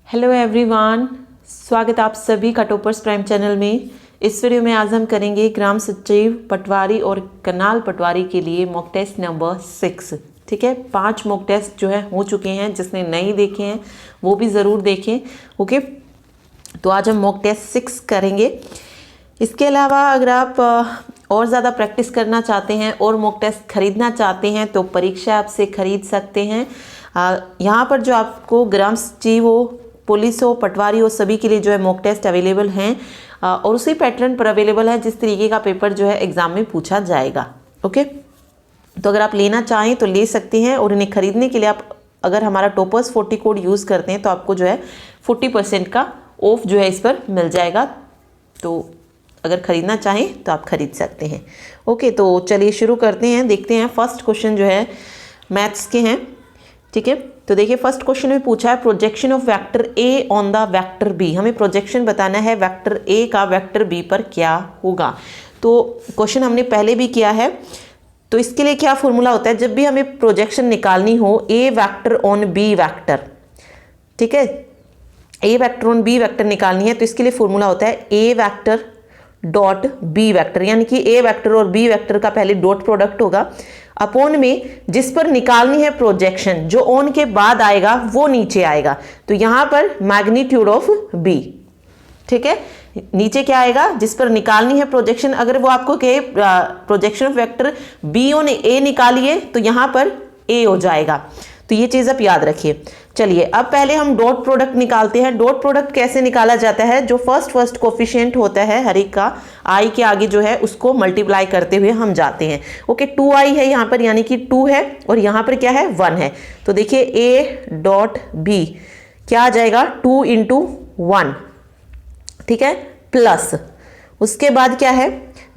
Hello everyone, स्वागत आप सभी का टॉपर्स प्राइम चैनल में। इस वीडियो में आज हम करेंगे ग्राम सचिव पटवारी और करनाल पटवारी के लिए मॉक टेस्ट नंबर 6। ठीक है, 5 मॉक टेस्ट जो है हो चुके हैं। जिसने नहीं देखे हैं वो भी ज़रूर देखें। ओके, तो आज हम मॉक टेस्ट 6 करेंगे। इसके अलावा अगर आप और ज़्यादा प्रैक्टिस करना चाहते हैं और मॉक टेस्ट खरीदना चाहते हैं तो परीक्षा ऐप से खरीद सकते हैं। यहाँ पर जो आपको ग्राम सचिव हो, पुलिस हो, पटवारी हो, सभी के लिए जो है मॉक टेस्ट अवेलेबल हैं और उसी पैटर्न पर अवेलेबल है जिस तरीके का पेपर जो है एग्ज़ाम में पूछा जाएगा। ओके, तो अगर आप लेना चाहें तो ले सकते हैं और इन्हें खरीदने के लिए आप अगर हमारा टॉपर्स 40 कोड यूज़ करते हैं तो आपको जो है 40% का ऑफ जो है इस पर मिल जाएगा। तो अगर ख़रीदना चाहें तो आप ख़रीद सकते हैं। ओके, तो चलिए शुरू करते हैं। देखते हैं फर्स्ट क्वेश्चन जो है मैथ्स के हैं। ठीक है, तो देखिए फर्स्ट क्वेश्चन में पूछा है projection of vector A on the vector B. हमें प्रोजेक्शन बताना है वेक्टर ए का वेक्टर बी पर क्या होगा। तो क्वेश्चन हमने पहले भी किया है। तो इसके लिए क्या फॉर्मूला होता है, जब भी हमें प्रोजेक्शन निकालनी हो ए वेक्टर ऑन बी वेक्टर, ठीक है, ए वेक्टर ऑन बी वेक्टर निकालनी है तो इसके लिए फॉर्मूला होता है ए वेक्टर डॉट बी वेक्टर, यानी कि ए वेक्टर और बी वेक्टर का पहले डॉट प्रोडक्ट होगा अपॉन में जिस पर निकालनी है प्रोजेक्शन, जो ऑन के बाद आएगा वो नीचे आएगा। तो यहां पर मैग्नीट्यूड ऑफ बी। ठीक है, नीचे क्या आएगा, जिस पर निकालनी है प्रोजेक्शन। अगर वो आपको कहे projection of vector B on A निकालिए तो यहां पर ए हो जाएगा। तो ये चीज़ आप याद रखिए। चलिए अब पहले हम डॉट प्रोडक्ट निकालते हैं। डॉट प्रोडक्ट कैसे निकाला जाता है, जो फर्स्ट कोफिशिएंट होता है हर एक का आई के आगे जो है उसको मल्टीप्लाई करते हुए हम जाते हैं। ओके, 2i है यहाँ पर, यानी कि 2 है और यहाँ पर क्या है 1 है। तो देखिए a डॉट बी क्या आ जाएगा 2 इंटू 1। ठीक है, प्लस उसके बाद क्या है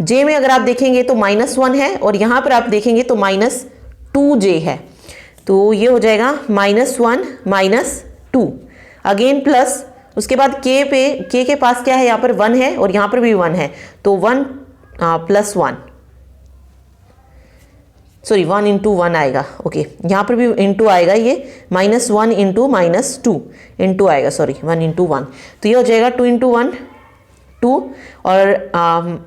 j में अगर आप देखेंगे तो -1 है और यहाँ पर आप देखेंगे तो -2j है। तो ये हो जाएगा -1 -2 अगेन प्लस उसके बाद k के पास क्या है, यहाँ पर 1 है और यहाँ पर भी 1 है। तो 1 + 1 सॉरी 1 इंटू 1 आएगा। ओके, यहाँ पर भी इंटू आएगा, ये -1 इंटू -2 इंटू आएगा, सॉरी 1 इंटू 1। तो ये हो जाएगा 2 इंटू 1 2 और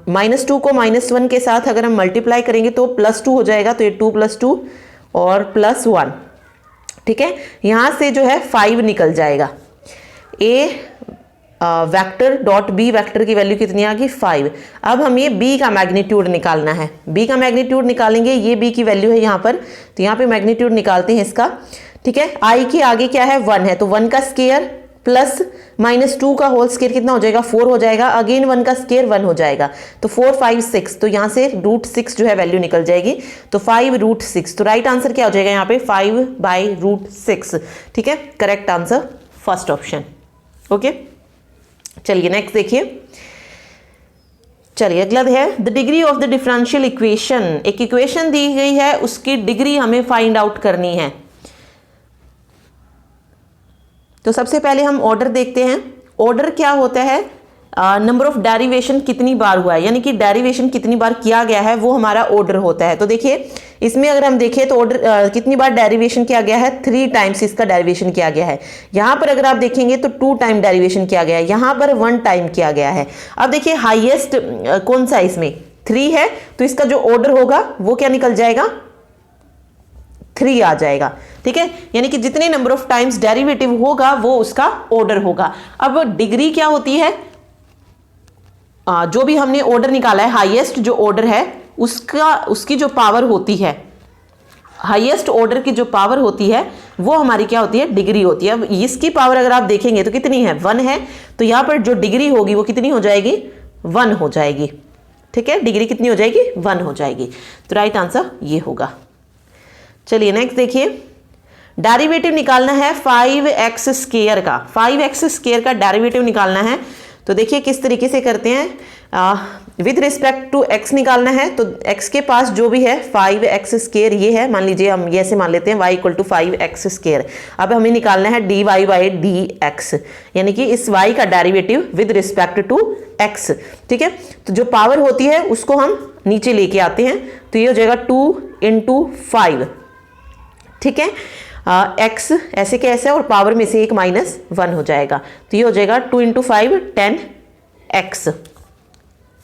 -2 को -1 के साथ अगर हम मल्टीप्लाई करेंगे तो +2 हो जाएगा। तो ये 2 + 2 और +1। ठीक है, यहां से जो है 5 निकल जाएगा। ए वेक्टर डॉट बी वेक्टर की वैल्यू कितनी आ गई 5। अब हम ये बी का मैग्नीट्यूड निकालना है। बी का मैग्नीट्यूड निकालेंगे, ये बी की वैल्यू है यहाँ पर, तो यहाँ पे मैग्नीट्यूड निकालते हैं इसका। ठीक है, आई के आगे क्या है 1 है, तो 1 का स्केयर प्लस -2 का होल स्केयर कितना हो जाएगा 4 हो जाएगा। अगेन 1 का स्केयर 1 हो जाएगा। तो 4 5 6, तो यहाँ से √6 जो है वैल्यू निकल जाएगी। तो 5√6, तो राइट आंसर क्या हो जाएगा यहाँ पे 5/√6। ठीक है, correct answer first option. Okay, चलिए नेक्स्ट देखिए। चलिए अगला है the degree of the differential equation. एक इक्वेशन दी गई है, उसकी डिग्री हमें फाइंड आउट करनी है। तो सबसे पहले हम ऑर्डर देखते हैं। ऑर्डर क्या होता है, नंबर ऑफ डेरिवेशन कितनी बार हुआ है, यानी कि डेरिवेशन कितनी बार किया गया है वो हमारा ऑर्डर होता है। तो देखिए इसमें अगर हम देखें तो ऑर्डर कितनी बार डेरिवेशन किया गया है 3 टाइम्स इसका डेरिवेशन किया गया है। यहाँ पर अगर आप देखेंगे तो 2 टाइम डेरिवेशन किया गया है, यहाँ पर 1 टाइम किया गया है। अब देखिए हाईएस्ट कौन सा इसमें 3 है, तो इसका जो ऑर्डर होगा वो क्या निकल जाएगा 3 आ जाएगा। ठीक है, यानी कि जितने नंबर ऑफ टाइम्स डेरिवेटिव होगा वो उसका ऑर्डर होगा। अब डिग्री क्या होती है, जो भी हमने ऑर्डर निकाला है हाईएस्ट जो ऑर्डर है उसकी जो पावर होती है, हाईएस्ट ऑर्डर की जो पावर होती है वो हमारी क्या होती है डिग्री होती है। अब इसकी पावर अगर आप देखेंगे तो कितनी है 1 है, तो यहां पर जो डिग्री होगी वो कितनी हो जाएगी 1 हो जाएगी। ठीक है, डिग्री कितनी हो जाएगी 1 हो जाएगी। तो राइट आंसर ये होगा। चलिए नेक्स्ट देखिए, डेरिवेटिव निकालना है 5x स्क्वायर का। 5x स्क्वायर का डेरिवेटिव निकालना है। तो देखिए किस तरीके से करते हैं, विद रिस्पेक्ट टू x निकालना है। तो x के पास जो भी है 5x स्क्वायर ये है, मान लीजिए हम ये ऐसे मान लेते हैं y = 5x स्क्वायर। अब हमें निकालना है dy/dx, यानी कि इस y का derivative with respect to x। ठीक है, तो जो पावर होती है उसको हम नीचे लेके आते हैं। तो ये हो जाएगा 2 × 5। ठीक है, एक्स ऐसे के ऐसे और पावर में से एक -1 हो जाएगा, तो ये हो जाएगा 2 × 5 10x।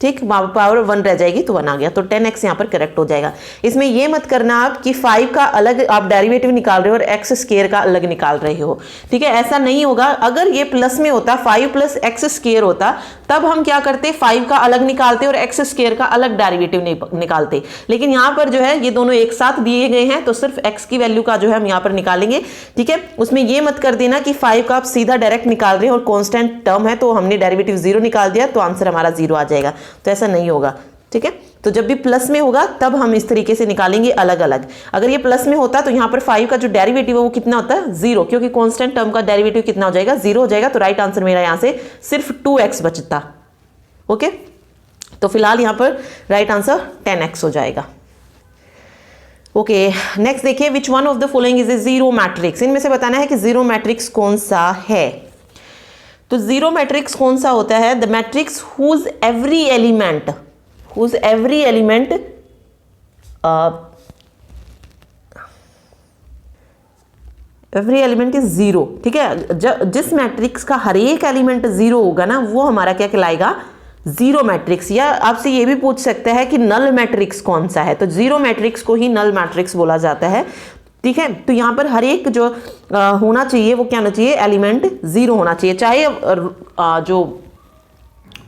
ठीक, पावर 1 रह जाएगी तो 1 आ गया, तो 10x यहाँ पर करेक्ट हो जाएगा। इसमें ये मत करना आप कि 5 का अलग आप डेरिवेटिव निकाल रहे हो और एक्स स्क्वायर का अलग निकाल रहे हो, ठीक है, ऐसा नहीं होगा। अगर ये प्लस में होता 5 + x स्क्वायर होता, तब हम क्या करते 5 का अलग निकालते और एक्स स्क्वायर का अलग डेरिवेटिव निकालते, लेकिन यहाँ पर जो है ये दोनों एक साथ दिए गए हैं, तो सिर्फ x की वैल्यू का जो है हम यहाँ पर निकालेंगे, ठीक है। उसमें ये मत कर देना कि 5 का आप सीधा डायरेक्ट निकाल रहे हो और कॉन्स्टेंट टर्म है तो हमने डेरिवेटिव 0 निकाल दिया तो आंसर हमारा 0 आ जाएगा, तो ऐसा नहीं होगा, ठीक है। तो जब भी प्लस में होगा तब हम इस तरीके से निकालेंगे अलग अलग। अगर ये प्लस में होता तो यहाँ पर 5 का जो डेरिवेटिव है वो कितना होता है 0, क्योंकि कांस्टेंट टर्म का डेरिवेटिव कितना हो जाएगा 0 हो जाएगा, तो राइट आंसर मेरा यहाँ से सिर्फ 2x बचता। ओके, तो फिलहाल यहाँ पर राइट आंसर 10x हो जाएगा। ओके, नेक्स्ट देखिए, which one of the following is a zero matrix. इनमें से बताना है कि जीरो मैट्रिक्स कौन सा है। तो जीरो मैट्रिक्स कौन सा होता है, the matrix whose every element is zero, ठीक है। जिस मैट्रिक्स का हर एक एलिमेंट जीरो होगा ना, वो हमारा क्या कहलाएगा, जीरो मैट्रिक्स। या आपसे ये भी पूछ सकता है कि नल मैट्रिक्स कौन सा है, तो जीरो मैट्रिक्स को ही नल मैट्रिक्स बोला जाता है, ठीक है। तो यहां पर हर एक जो होना चाहिए वो क्या होना चाहिए, एलिमेंट जीरो होना चाहिए, चाहे जो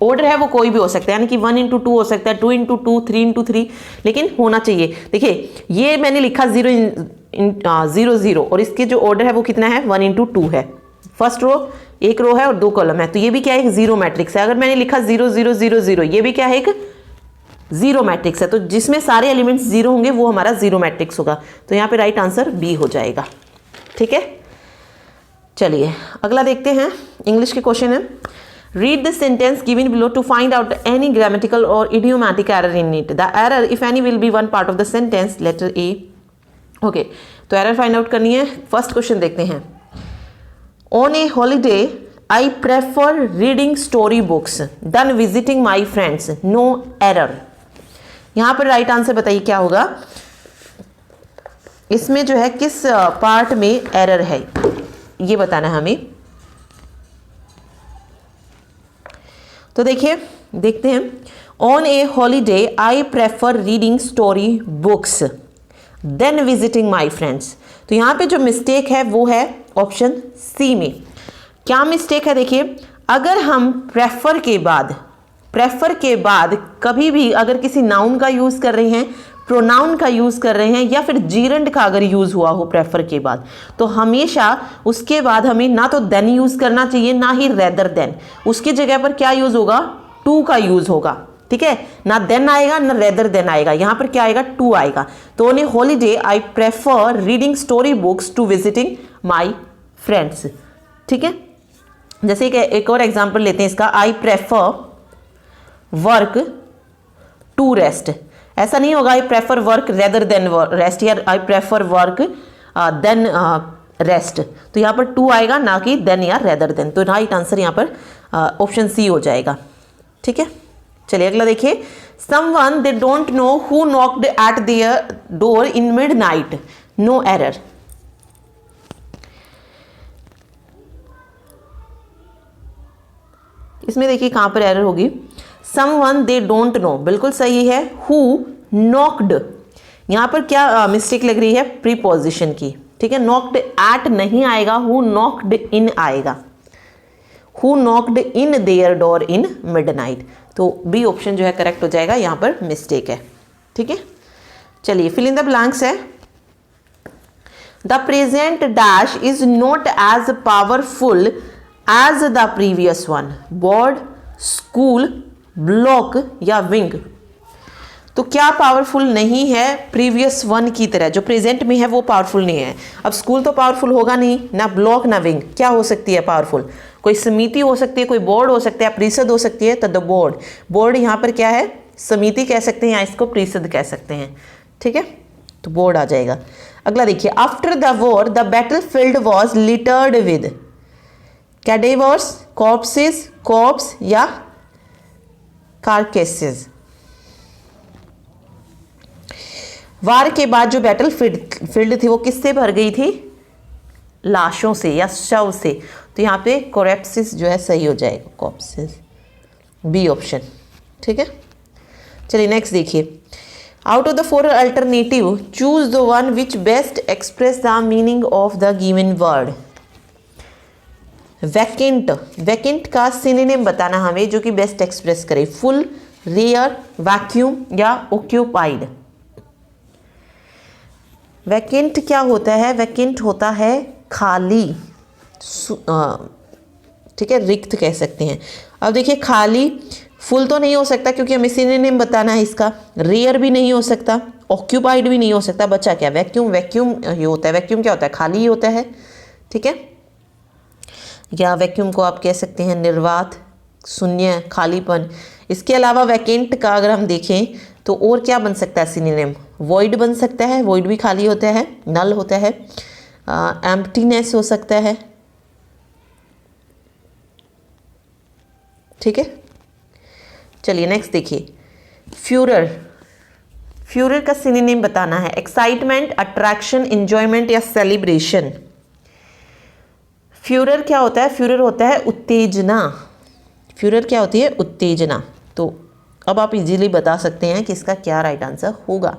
ऑर्डर है वो कोई भी हो सकता है, यानी कि 1 × 2 हो सकता है, 2 × 2, 3 × 3, लेकिन होना चाहिए। देखिए ये मैंने लिखा 0 0 और इसके जो ऑर्डर है वो कितना है 1 × 2 है। फर्स्ट रो, एक रो है और 2 कॉलम है, तो ये भी क्या है, एक जीरो मैट्रिक्स है। अगर मैंने लिखा 0 0 0 0, ये भी क्या है, एक जीरो मैट्रिक्स है। तो जिसमें सारे एलिमेंट्स जीरो होंगे वो हमारा जीरो मैट्रिक्स होगा, तो यहाँ पे राइट आंसर बी हो जाएगा, ठीक है। चलिए अगला देखते हैं, इंग्लिश के क्वेश्चन है, read the sentence given below to find out any grammatical और idiomatic error in it. The error if any will be one part of the sentence, letter A. Okay, तो एरर फाइंड आउट करनी है। First question देखते हैं, on a holiday I prefer reading story books then visiting my friends, no error. यहां पर right answer बताइए क्या होगा, इसमें जो है किस पार्ट में एरर है ये बताना है हमें। तो देखिए देखते हैं, on a holiday I prefer reading story books then visiting my friends. तो यहाँ पे जो मिस्टेक है वो है ऑप्शन सी में। क्या मिस्टेक है, देखिए अगर हम प्रेफर के बाद कभी भी अगर किसी नाउन का यूज कर रहे हैं, प्रोनाउन का यूज कर रहे हैं, या फिर जीरंड का अगर यूज हुआ हो प्रेफर के बाद, तो हमेशा उसके बाद हमें ना तो देन यूज करना चाहिए ना ही रेदर देन। उसकी जगह पर क्या यूज होगा, टू का यूज होगा, ठीक है। ना देन आएगा ना रेदर देन आएगा, यहां पर क्या आएगा, टू आएगा। तो on a holiday I prefer reading story books to visiting my friends, ठीक है। जैसे एक और एग्जाम्पल लेते हैं इसका, I prefer work to rest. ऐसा नहीं होगा I prefer work rather than rest, या I prefer work than rest. तो यहाँ पर टू आएगा ना कि देन या रेदर देन, तो राइट आंसर यहाँ पर ऑप्शन सी हो जाएगा, ठीक है। चलिए अगला देखिए, someone they don't know who knocked at their door in midnight, no error. इसमें देखिए कहां पर एरर होगी, समवन दे डोंट नो बिल्कुल सही है, हु नॉक्ड यहां पर क्या मिस्टेक लग रही है, प्रीपोजिशन की, ठीक है। नॉक्ड एट नहीं आएगा, हु नॉक्ड इन आएगा, who knocked in their door in midnight. तो बी ऑप्शन जो है करेक्ट हो जाएगा, यहां पर मिस्टेक है, ठीक है। चलिए फिल इन द ब्लैंक्स है, the present dash is not as powerful as the previous one, board, school, block या विंग। तो क्या पावरफुल नहीं है प्रीवियस वन की तरह, जो प्रेजेंट में है वो पावरफुल नहीं है। अब स्कूल तो पावरफुल होगा नहीं, ना ब्लॉक ना विंग, क्या हो सकती है पावरफुल, कोई समिति हो सकती है, कोई बोर्ड हो सकता है, परिषद हो सकती है, तो द बोर्ड, बोर्ड यहाँ पर क्या है, समिति कह सकते हैं या इसको परिषद कह सकते हैं, ठीक है, तो बोर्ड आ जाएगा। अगला देखिए, after the war the battlefield was littered with cadavers, corpses, corpse या कार्केसेस। वार के बाद जो बैटल फील्ड थी वो किससे भर गई थी, लाशों से या शव से, तो यहाँ पे कोरेप्सिस जो है सही हो जाएगा, कॉप्सिस, बी ऑप्शन। ठीक है, चलिए नेक्स्ट देखिए, out of the four alternative choose the one which best express the meaning of the given word. Vacant, vacant का सिनोनिम बताना हमें जो कि बेस्ट एक्सप्रेस करे, फुल, रेयर, वैक्यूम या ऑक्यूपाइड। वैकेंट क्या होता है? वैकेंट होता है खाली, ठीक है, रिक्त कह सकते हैं। अब देखिए खाली, फुल तो नहीं हो सकता क्योंकि हमें सिनोनिम बताना है इसका, रेयर भी नहीं हो सकता, ऑक्यूपाइड भी नहीं हो सकता, बचा क्या? वैक्यूम। वैक्यूम ये होता है, वैक्यूम क्या होता है? खाली ही होता है। ठीक है, या वैक्यूम को आप कह सकते हैं निर्वात, शून्य, खालीपन। इसके अलावा वैकेंट का अगर हम देखें तो और क्या बन सकता है सिनोनिम? वॉइड बन सकता है, वॉइड भी खाली होता है, नल होता है, एम्प्टीनेस हो सकता है। ठीक है, चलिए नेक्स्ट देखिए, फ्यूरर। फ्यूरर का सिनोनिम बताना है, एक्साइटमेंट, अट्रैक्शन, एंजॉयमेंट या सेलिब्रेशन। फ्यूरर क्या होता है? फ्यूरर होता है उत्तेजना। फ्यूरर क्या होती है? उत्तेजना। तो अब आप इजीली बता सकते हैं कि इसका क्या राइट आंसर होगा।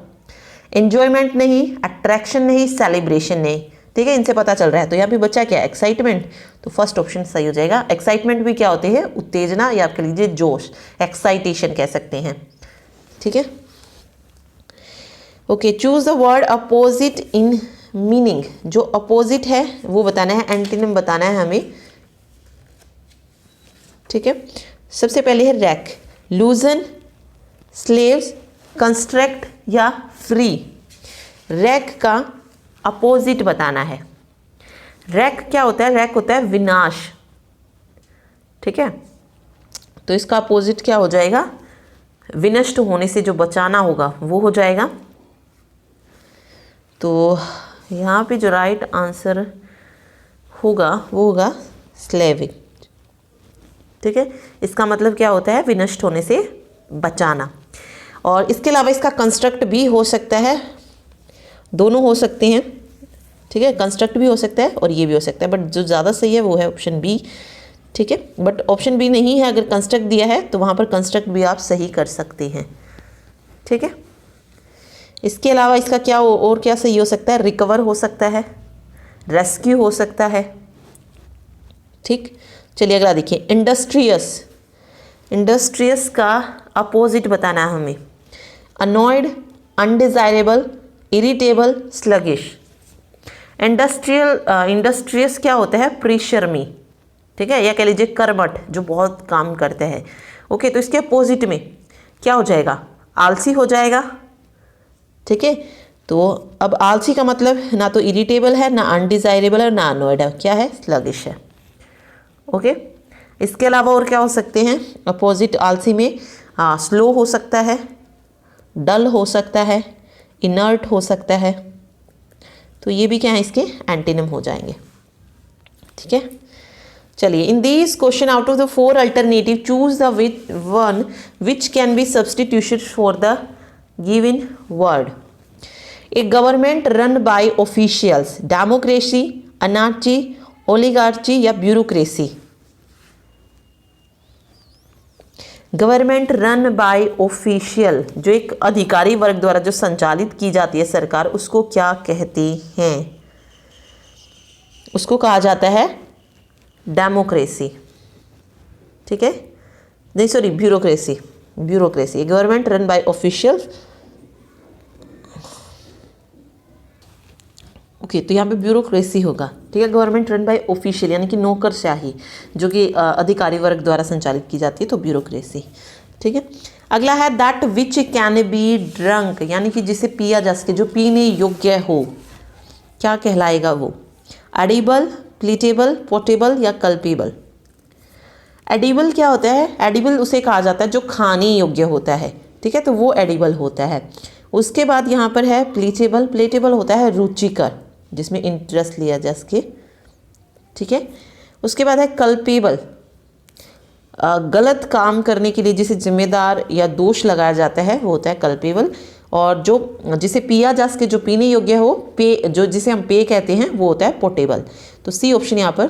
एंजॉयमेंट नहीं, अट्रैक्शन नहीं, सेलिब्रेशन नहीं। ठीक है, इनसे पता चल रहा है। तो यहाँ पे बच्चा क्या? एक्साइटमेंट। तो फर्स्ट ऑप्शन सही हो जाएगा। एक्साइटमेंट भी क्या होते हैं? उत्तेजना, या आप कह लीजिए जोश, एक्साइटेशन कह सकते हैं। ठीक है, okay, choose the word opposite in meaning. जो अपोजिट है वो बताना है, एंटीनिम बताना है हमें। ठीक है, सबसे पहले है रैक, लूजन, स्लेव्स, कंस्ट्रक्ट या फ्री। रैक का अपोजिट बताना है। रैक क्या होता है? रैक होता है विनाश। ठीक है, तो इसका अपोजिट क्या हो जाएगा? विनष्ट होने से जो बचाना होगा वो हो जाएगा। तो यहाँ पे जो राइट आंसर होगा वो होगा स्लेविंग। ठीक है, इसका मतलब क्या होता है? विनष्ट होने से बचाना। और इसके अलावा इसका कंस्ट्रक्ट भी हो सकता है, दोनों हो सकते हैं। ठीक है, कंस्ट्रक्ट भी हो सकता है और ये भी हो सकता है, बट जो ज़्यादा सही है वो है ऑप्शन बी। ठीक है, बट ऑप्शन बी नहीं है, अगर कंस्ट्रक्ट दिया है तो वहाँ पर कंस्ट्रक्ट भी आप सही कर सकते हैं। ठीक है, इसके अलावा इसका क्या और क्या सही हो सकता है? रिकवर हो सकता है, रेस्क्यू हो सकता है। ठीक, चलिए अगला देखिए, इंडस्ट्रियस। इंडस्ट्रियस का अपोजिट बताना है हमें, annoyed, undesirable, irritable, sluggish. Industrious क्या होता है? परिश्रमी। ठीक है, या कह लीजिए कर्मठ, जो बहुत काम करते हैं। ओके, तो इसके अपोजिट में क्या हो जाएगा? आलसी हो जाएगा। ठीक है, तो अब आलसी का मतलब ना तो इरिटेबल है, ना अनडिजायरेबल है, ना अनॉयड है, क्या है? स्लगिश है। ओके, इसके अलावा और क्या हो सकते हैं अपोजिट आलसी में? स्लो हो सकता है, डल हो सकता है, इनर्ट हो सकता है। तो ये भी क्या है? इसके एंटीनिम हो जाएंगे। ठीक है, चलिए, in this question out of the four alternative choose the one which can be substitution for the given word. A government run by officials, democracy, anarchy, oligarchy या bureaucracy. Government run by official, जो एक अधिकारी वर्ग द्वारा जो संचालित की जाती है सरकार, उसको क्या कहते हैं? उसको कहा जाता है डेमोक्रेसी। ठीक है, नहीं sorry, bureaucracy. Bureaucracy, government run by official. Okay, तो यहाँ पे ब्यूरोक्रेसी होगा। ठीक है, गवर्नमेंट रन बाय ऑफिशियल यानी कि नौकरशाही, जो कि अधिकारी वर्ग द्वारा संचालित की जाती है, तो ब्यूरोक्रेसी। ठीक है, अगला है that which can B drunk, यानी कि जिसे पिया जा सके, जो पीने योग्य हो, क्या कहलाएगा वो? एडिबल, प्लीटेबल, पोर्टेबल या कल्पेबल। एडिबल क्या होता है? एडिबल उसे कहा जाता है जो खाने योग्य होता है। ठीक है, तो वो एडिबल होता है। उसके बाद यहाँ पर है प्लीटेबल। प्लेटेबल होता है रुचिकर, जिसमें इंटरेस्ट लिया जा सके। ठीक है, उसके बाद है कल्पेबल, गलत काम करने के लिए जिसे जिम्मेदार या दोष लगाया जाता है वो होता है कल्पेबल। और जो जिसे पिया जा सके, जो पीने योग्य हो, पे जो जिसे हम पेय कहते हैं, वो होता है पोर्टेबल। तो सी ऑप्शन यहाँ पर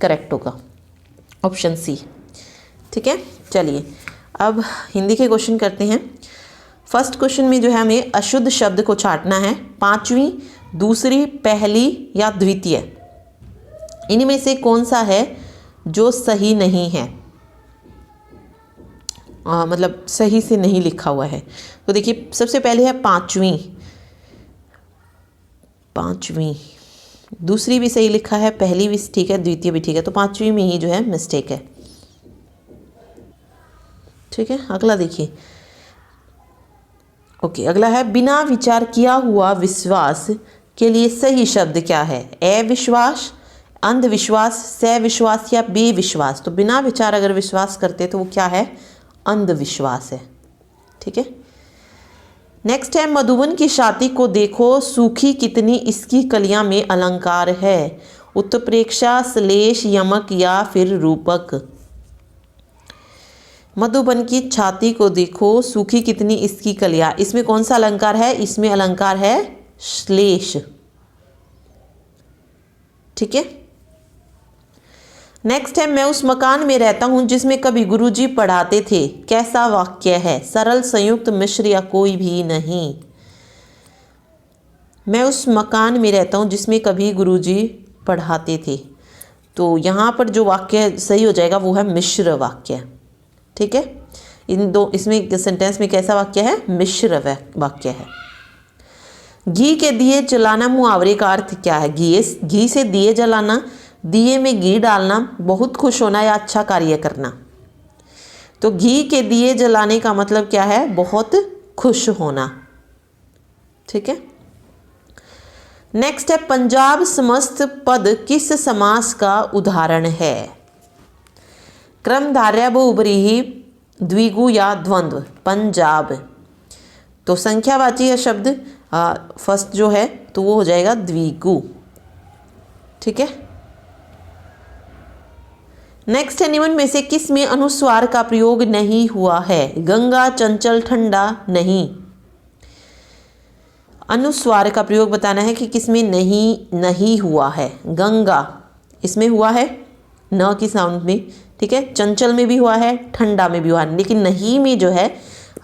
करेक्ट होगा, ऑप्शन सी। ठीक है, चलिए अब हिंदी के क्वेश्चन करते हैं। फर्स्ट क्वेश्चन में जो है हमें अशुद्ध शब्द को छांटना है, पांचवी, दूसरी, पहली या द्वितीय, इनमें से कौन सा है जो सही नहीं है, मतलब सही से नहीं लिखा हुआ है। तो देखिए सबसे पहले है पांचवी, पांचवी, दूसरी भी सही लिखा है, पहली भी ठीक है, द्वितीय भी ठीक है, तो पांचवी में ही जो है मिस्टेक है। ठीक है, अगला देखिए। ओके, अगला है बिना विचार किया हुआ विश्वास के लिए सही शब्द क्या है, अविश्वास, अंधविश्वास, सविश्वास या बेविश्वास। तो बिना विचार अगर विश्वास करते तो वो क्या है, अंधविश्वास है। ठीक है, नेक्स्ट है मधुबन की छाती को देखो सूखी कितनी इसकी कलियां में अलंकार है, उत्प्रेक्षा, श्लेष, यमक या फिर रूपक। मधुबन की छाती को देखो सूखी कितनी इसकी कलियां, इसमें कौन सा अलंकार है, इसमें अलंकार है श्लेष। ठीक है, नेक्स्ट है मैं उस मकान में रहता हूं जिसमें कभी गुरुजी पढ़ाते थे, कैसा वाक्य है, सरल, संयुक्त, मिश्र या कोई भी नहीं। मैं उस मकान में रहता हूं जिसमें कभी गुरुजी पढ़ाते थे, तो यहाँ पर जो वाक्य सही हो जाएगा वो है मिश्र वाक्य। ठीक है, इन दो, इसमें सेंटेंस में कैसा वाक्य है, मिश्र वाक्य है। घी के दिए जलाना मुहावरे का अर्थ क्या है, घी से दिए जलाना, दिए में घी डालना, बहुत खुश होना या अच्छा कार्य करना। तो घी के दिए जलाने का मतलब क्या है, बहुत खुश होना। ठीक है, नेक्स्ट है पंजाब समस्त पद किस समास का उदाहरण है, क्रमधारय, बहुब्रीहि, द्विगु या द्वंद्व। पंजाब तो संख्यावाची है शब्द, फर्स्ट जो है तो वो हो जाएगा द्विगु। ठीक है, नेक्स्ट है निम्न में से किस में अनुस्वार का प्रयोग नहीं हुआ है, गंगा, चंचल, ठंडा, नहीं। अनुस्वार का प्रयोग बताना है कि किस में नहीं हुआ है। गंगा इसमें हुआ है न की साउंड में, ठीक है, चंचल में भी हुआ है, ठंडा में भी हुआ है, लेकिन नहीं में जो है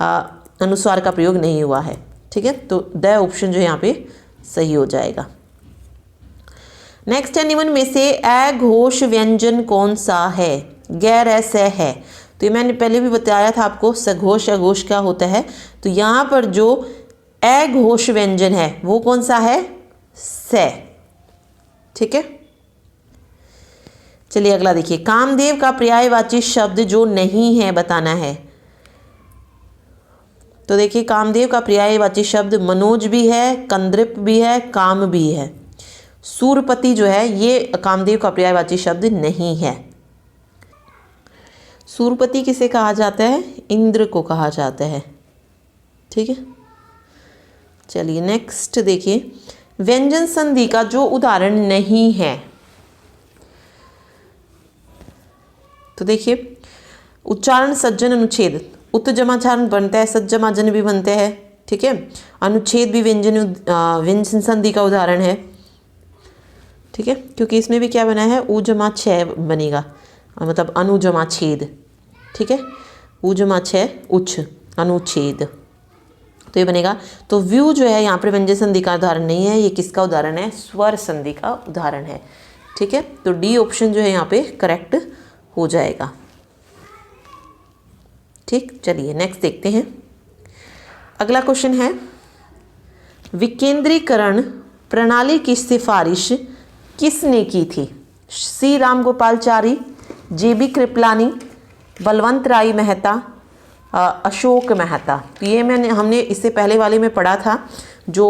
अनुस्वार का प्रयोग नहीं हुआ है। ठीक है, तो द ऑप्शन जो है यहाँ पे सही हो जाएगा। नेक्स्ट है निम्न में से अघोष व्यंजन कौन सा है, गैर स है। तो ये मैंने पहले भी बताया था आपको, सघोष अघोष क्या होता है। तो यहाँ पर जो अघोष व्यंजन है वो कौन सा है, स। ठीक है, चलिए अगला देखिए। कामदेव का पर्यायवाची शब्द जो नहीं है बताना है। तो देखिए कामदेव का पर्यायवाची शब्द मनोज भी है, कंदृप भी है, काम भी है। सूरपति जो है ये कामदेव का पर्यायवाची शब्द नहीं है। सूरपति किसे कहा जाता है, इंद्र को कहा जाता है। ठीक है, चलिए नेक्स्ट देखिए। व्यंजन संधि का जो उदाहरण नहीं है, तो देखिए उच्चारण, सज्जन, अनुच्छेद। उत जमाचारण बनता है, सज जमाजन भी बनते हैं। ठीक है, अनुच्छेद भी व्यंजन संधि का उदाहरण है। ठीक है, क्योंकि इसमें भी क्या बना है, उ जमा छ बनेगा, मतलब अनु जमा छेद। ठीक है, उ जमा छ उच्च अनुच्छेद, तो ये बनेगा। तो व्यू जो है यहाँ पर व्यंजन संधि का उदाहरण नहीं है, ये किसका उदाहरण है, स्वर संधि का उदाहरण है। ठीक है, तो डी ऑप्शन जो है यहाँ पे करेक्ट हो जाएगा। ठीक, चलिए नेक्स्ट देखते हैं। अगला क्वेश्चन है विकेंद्रीकरण प्रणाली की सिफारिश किसने की थी, सी रामगोपालचारी, जे बी कृपलानी, बलवंत राय मेहता, अशोक मेहता। तो ये हमने इससे पहले वाले में पढ़ा था, जो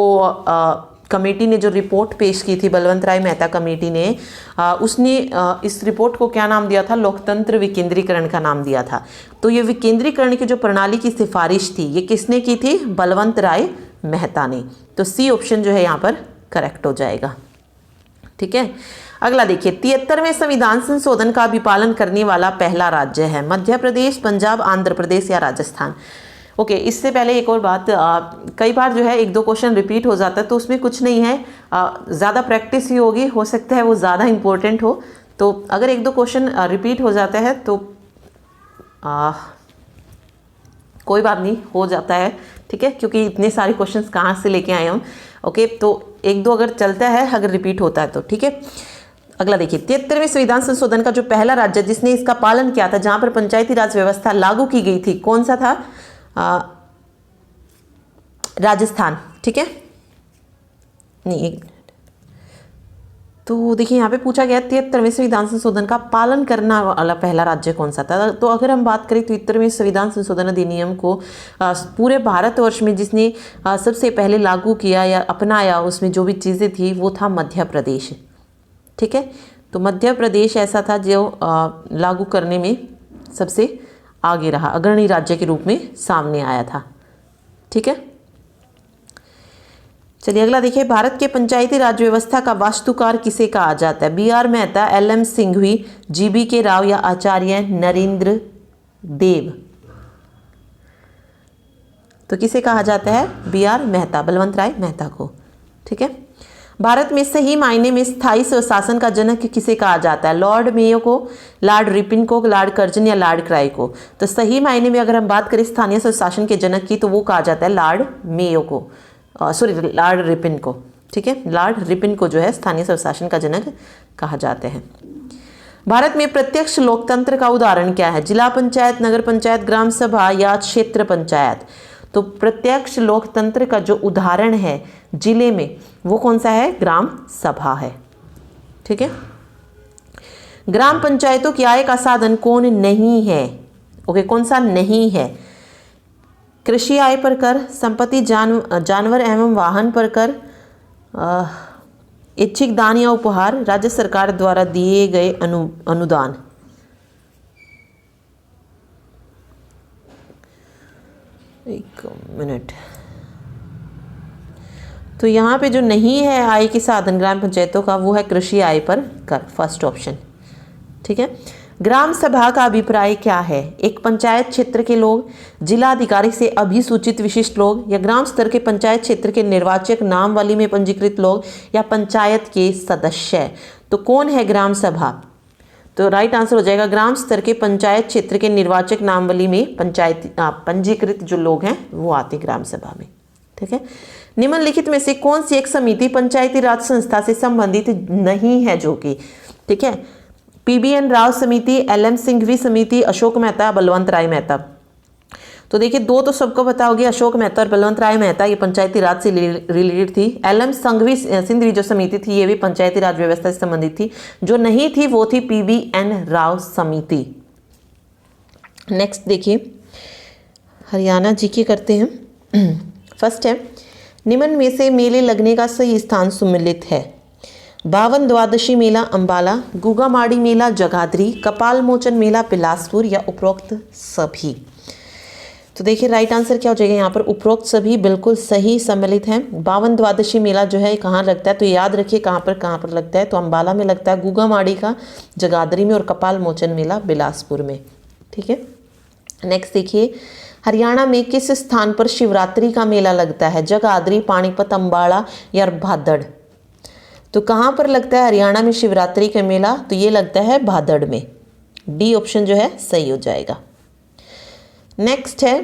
कमेटी ने जो रिपोर्ट पेश की थी, बलवंत राय मेहता कमेटी ने, उसने इस रिपोर्ट को क्या नाम दिया था, लोकतंत्र विकेंद्रीकरण का नाम दिया था। तो ये विकेंद्रीकरण की जो प्रणाली की सिफारिश थी, ये किसने की थी, बलवंत राय मेहता ने। तो सी ऑप्शन जो है यहाँ पर करेक्ट हो जाएगा। ठीक है, अगला देखिए। 73वें संविधान संशोधन का अभिपालन करने वाला पहला राज्य है, मध्य प्रदेश, पंजाब, आंध्र प्रदेश या राजस्थान। ओके, इससे पहले एक और बात, कई बार जो है एक दो क्वेश्चन रिपीट हो जाता है तो उसमें कुछ नहीं है, ज़्यादा प्रैक्टिस ही होगी, हो सकता है वो ज़्यादा इंपॉर्टेंट हो। तो अगर एक दो क्वेश्चन रिपीट हो जाता है तो कोई बात नहीं, हो जाता है, ठीक है, क्योंकि इतने सारे क्वेश्चंस कहाँ से लेके आए हम। ओके, तो एक दो अगर चलता है, अगर रिपीट होता है तो ठीक है। अगला देखिए, 73वें संविधान संशोधन का जो पहला राज्य जिसने इसका पालन किया था, जहां पर पंचायती राज व्यवस्था लागू की गई थी, कौन सा था? राजस्थान, ठीक है। नहीं, एक तो देखिए यहाँ पे पूछा गया 73वें संविधान संशोधन का पालन करना वाला पहला राज्य कौन सा था। तो अगर हम बात करें तो 73वें संविधान संशोधन अधिनियम को पूरे भारतवर्ष में जिसने सबसे पहले लागू किया या अपनाया, उसमें जो भी चीज़ें थी वो था मध्य प्रदेश, ठीक है। तो मध्य प्रदेश ऐसा था जो लागू करने में सबसे आगे रहा, अग्रणी राज्य के रूप में सामने आया था, ठीक है। चलिए अगला देखिए, भारत के पंचायती राज व्यवस्था का वास्तुकार किसे कहा जाता है? बी.आर. मेहता, एल.एम. सिंघवी, जी.बी.के. राव या आचार्य नरेंद्र देव? तो किसे कहा जाता है? बी.आर. मेहता, बलवंत राय मेहता को, ठीक है। भारत में सही मायने में स्थायी स्वशासन का जनक किसे कहा जाता है? लॉर्ड मेयो को, लॉर्ड रिपन को, लॉर्ड कर्जन या लॉर्ड क्राई को? तो सही मायने में अगर हम बात करें स्थानीय स्वशासन के जनक की तो वो कहा जाता है लॉर्ड मेयो को, सॉरी लॉर्ड रिपन को, ठीक है। लॉर्ड रिपन को जो है स्थानीय स्वशासन का जनक कहा जाते हैं। भारत में प्रत्यक्ष लोकतंत्र का उदाहरण क्या है? जिला पंचायत, नगर पंचायत, ग्राम सभा या क्षेत्र पंचायत? तो प्रत्यक्ष लोकतंत्र का जो उदाहरण है जिले में वो कौन सा है? ग्राम सभा है, ठीक है। ग्राम पंचायतों की आय का साधन कौन नहीं है? ओके, कौन सा नहीं है? कृषि आय पर कर, संपत्ति जानवर एवं वाहन पर कर, इच्छिक दान या उपहार, राज्य सरकार द्वारा दिए गए अनुदान? एक मिनट, तो यहाँ पे जो नहीं है आय के साधन ग्राम पंचायतों का वो है कृषि आय पर कर, फर्स्ट ऑप्शन, ठीक है। ग्राम सभा का अभिप्राय क्या है? एक पंचायत क्षेत्र के लोग, जिला अधिकारी से अभिसूचित विशिष्ट लोग, या ग्राम स्तर के पंचायत क्षेत्र के निर्वाचक नामवाली में पंजीकृत लोग, या पंचायत के सदस्य? तो कौन है ग्राम सभा? तो राइट आंसर हो जाएगा ग्राम स्तर के पंचायत क्षेत्र के निर्वाचक नामवाली में पंजीकृत जो लोग हैं वो आते ग्राम सभा में, ठीक है। निम्नलिखित में से कौन सी एक समिति पंचायती राज संस्था से संबंधित नहीं है? जो कि, ठीक है, पी.बी.एन. राव समिति, एल.एम. सिंघवी समिति, अशोक मेहता, बलवंत राय मेहता? तो देखिए दो तो सबको पता होगी, अशोक मेहता और बलवंत राय मेहता, ये पंचायती राज से रिलेटेड थी। एल.एम. सिंघवी जो समिति थी ये भी पंचायती राज व्यवस्था से संबंधित थी। जो नहीं थी वो थी पी.बी.एन. राव समिति। नेक्स्ट देखिए, हरियाणा जीके करते हैं। फर्स्ट है, निम्न में से मेले लगने का सही स्थान सुमिलित है? 52 द्वादशी मेला अंबाला, गुगामाड़ी मेला जगाधरी, कपाल मोचन मेला बिलासपुर, या उपरोक्त सभी? तो देखिए राइट आंसर क्या हो जाएगा यहाँ पर? उपरोक्त सभी बिल्कुल सही सम्मिलित हैं। 52 द्वादशी मेला जो है कहाँ लगता है? तो याद रखिए कहाँ पर लगता है। तो अंबाला में लगता है, गुगामाड़ी का जगाधरी में, और कपाल मोचन मेला बिलासपुर में, ठीक है। नेक्स्ट देखिए, हरियाणा में किस स्थान पर शिवरात्रि का मेला लगता है? जगाधरी, पानीपत, अंबाला या भादड़? तो कहाँ पर लगता है हरियाणा में शिवरात्रि का मेला? तो ये लगता है भादड़ में, डी ऑप्शन जो है सही हो जाएगा। नेक्स्ट है,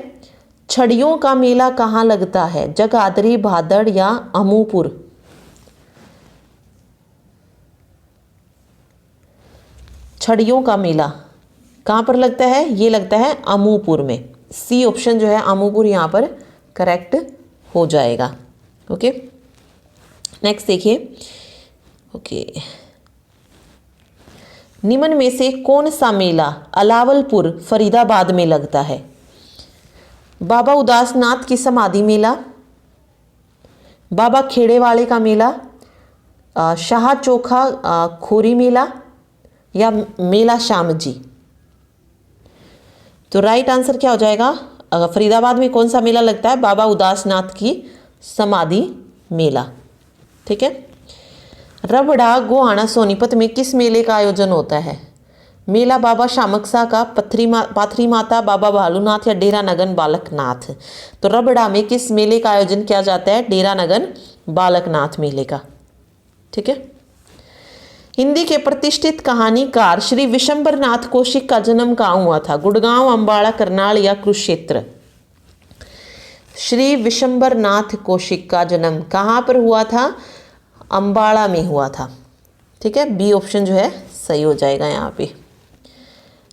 छड़ियों का मेला कहाँ लगता है? जगाधरी, भादड़ या अमूपुर? छड़ियों का मेला कहाँ पर लगता है? ये लगता है अमूपुर में, सी ऑप्शन जो है अमूपुर यहाँ पर करेक्ट हो जाएगा। ओके, नेक्स्ट देखिए, ओके, निम्न में से कौन सा मेला अलावलपुर फरीदाबाद में लगता है? बाबा उदासनाथ की समाधि मेला, बाबा खेड़ेवाले का मेला, शाह चोखा खोरी मेला, या मेला श्याम जी? तो राइट आंसर क्या हो जाएगा? फरीदाबाद में कौन सा मेला लगता है? बाबा उदासनाथ की समाधि मेला, ठीक है। रबड़ा, गोहाना, सोनीपत में किस मेले का आयोजन होता है? मेला बाबा शामकसा का, पाथरी माता, बाबा भालूनाथ या डेरा नगन बालकनाथ। तो रबड़ा में किस मेले का आयोजन किया जाता है? डेरा नगन बालकनाथ मेले का। ठीक है। हिंदी के प्रतिष्ठित कहानीकार श्री विशंबर नाथ कौशिक का जन्म कहाँ हुआ था? गुड़गांव, अंबाला, करनाल या कुरुक्षेत्र? श्री विशंबर नाथ कौशिक का जन्म कहाँ पर हुआ था? अंबाला में हुआ था। ठीक है, बी ऑप्शन जो है सही हो जाएगा यहाँ पे।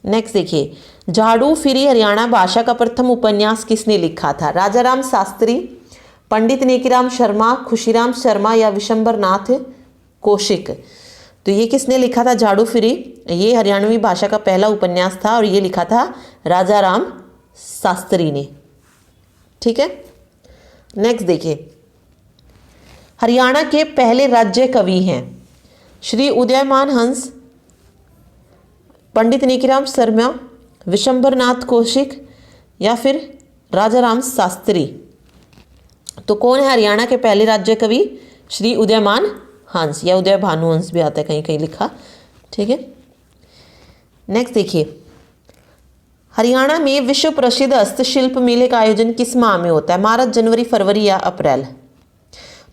नेक्स्ट देखिए, झाड़ू फिरी हरियाणा भाषा का प्रथम उपन्यास किसने लिखा था? राजाराम शास्त्री, पंडित नेकीराम शर्मा, खुशीराम शर्मा या विशंबर नाथ कौशिक? तो ये किसने लिखा था झाड़ू फिरी? ये हरियाणवी भाषा का पहला उपन्यास था और ये लिखा था राजाराम शास्त्री ने। ठीक है। नेक्स्ट देखिए, हरियाणा के पहले राज्य कवि हैं श्री उदयमान हंस, पंडित नेकीराम शर्मा, विशंबर नाथ कौशिक या फिर राजाराम शास्त्री? तो कौन है हरियाणा के पहले राज्य कवि? श्री उदयमान हंस या उदय भानु हंस भी आता है कहीं कहीं लिखा। ठीक है। नेक्स्ट देखिए, हरियाणा में विश्व प्रसिद्ध हस्तशिल्प मेले का आयोजन किस माह में होता है? मार्च, जनवरी, फरवरी या अप्रैल?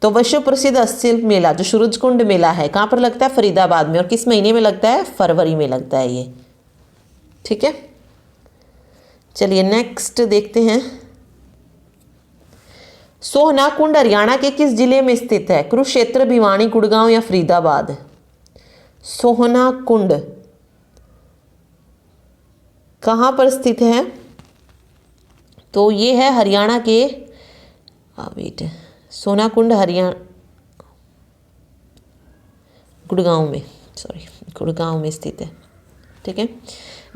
तो विश्व प्रसिद्ध हस्तशिल्प मेला जो सूरजकुंड मेला है कहाँ पर लगता है? फरीदाबाद में। और किस महीने में लगता है? फरवरी में लगता है ये। ठीक है। चलिए नेक्स्ट देखते हैं, सोहना कुंड हरियाणा के किस जिले में स्थित है? कुरुक्षेत्र, भिवानी, गुड़गांव या फरीदाबाद? सोहना कुंड कहाँ पर स्थित है? तो ये है हरियाणा के वेट, सोना कुंड हरियाणा, गुड़गांव में, सॉरी गुड़गांव में स्थित है। ठीक है।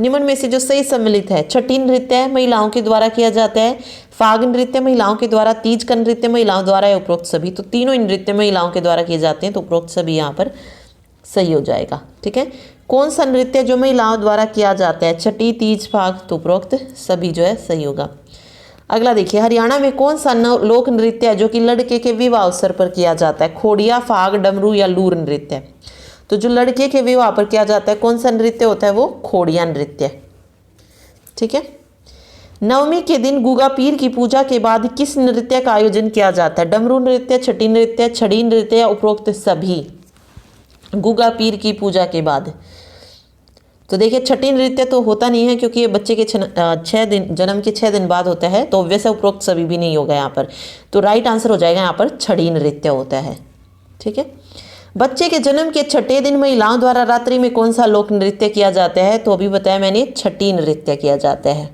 निम्न में से जो सही सम्मिलित है, छठी नृत्य महिलाओं के द्वारा किया जाता है, फाग नृत्य महिलाओं के द्वारा, तीज का नृत्य महिलाओं द्वारा या उपरोक्त सभी? तो तीनों नृत्य महिलाओं के द्वारा किए जाते हैं, तो उपरोक्त सभी यहाँ पर सही हो जाएगा। ठीक है। कौन सा नृत्य जो महिलाओं द्वारा किया जाता है? छठी, तीज, फाग? तो उपरोक्त सभी जो है सही होगा। अगला देखिए, हरियाणा में कौन सा लोक नृत्य है जो कि लड़के के विवाह अवसर पर किया जाता है? खोड़िया, फाग, डमरू या लूर नृत्य? तो जो लड़के के विवाह पर किया जाता है कौन सा नृत्य होता है? वो खोड़िया नृत्य। ठीक है। नवमी के दिन गुगा पीर की पूजा के बाद किस नृत्य का आयोजन किया जाता है? डमरू नृत्य, छठी नृत्य, छड़ी नृत्य या उपरोक्त सभी? गुगा पीर की पूजा के बाद। तो देखिए, छठी नृत्य तो होता नहीं है क्योंकि ये बच्चे के 6 दिन, जन्म के 6 दिन बाद होता है, तो वैसे उपरोक्त सभी भी नहीं होगा यहाँ पर। तो राइट आंसर हो जाएगा यहाँ पर छड़ी नृत्य होता है। ठीक है। बच्चे के जन्म के 6ठे दिन महिलाओं द्वारा रात्रि में कौन सा लोक नृत्य किया जाता है? तो अभी बताया मैंने, छठी नृत्य किया जाता है।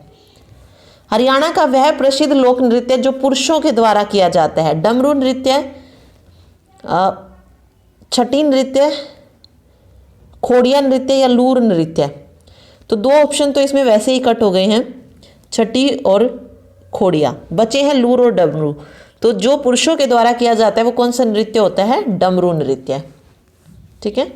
हरियाणा का वह प्रसिद्ध लोक नृत्य जो पुरुषों के द्वारा किया जाता है? डमरू नृत्य, छठी नृत्य, खोड़िया नृत्य या लूर नृत्य? तो दो ऑप्शन तो इसमें वैसे ही कट हो गए हैं, छठी और खोड़िया, बचे हैं लूर और डमरू। तो जो पुरुषों के द्वारा किया जाता है वो कौन सा नृत्य होता है? डमरू नृत्य। ठीक है।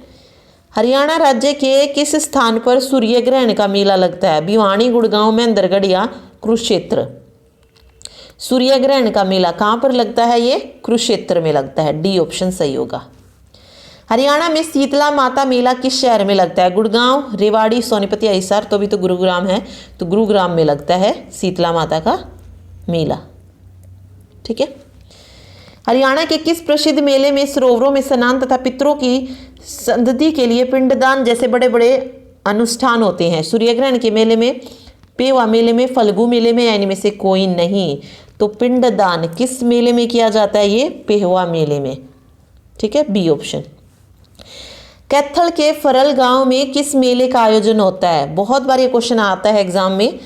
हरियाणा राज्य के किस स्थान पर सूर्य ग्रहण का मेला लगता है? भिवानी, गुड़गांव, महेंद्रगढ़ या कुरुक्षेत्र? सूर्य ग्रहण का मेला कहाँ पर लगता है? ये कुरुक्षेत्र में लगता है। डी ऑप्शन सही होगा। हरियाणा में शीतला माता मेला किस शहर में लगता है? गुड़गांव, रेवाड़ी, सोनीपत या हिसार? तो अभी तो गुरुग्राम है, तो गुरुग्राम में लगता है शीतला माता का मेला। ठीक है। हरियाणा के किस प्रसिद्ध मेले में सरोवरों में स्नान तथा पितरों की संतति के लिए पिंडदान जैसे बड़े बड़े अनुष्ठान होते हैं? सूर्यग्रहण के मेले में, पेवा मेले में, फल्गु मेले में या इनमें से कोई नहीं? तो पिंडदान किस मेले में किया जाता है? ये पेहवा मेले में। ठीक है, बी ऑप्शन। कैथल के फरल गांव में किस मेले का आयोजन होता है? बहुत बार ये क्वेश्चन आता है एग्जाम में।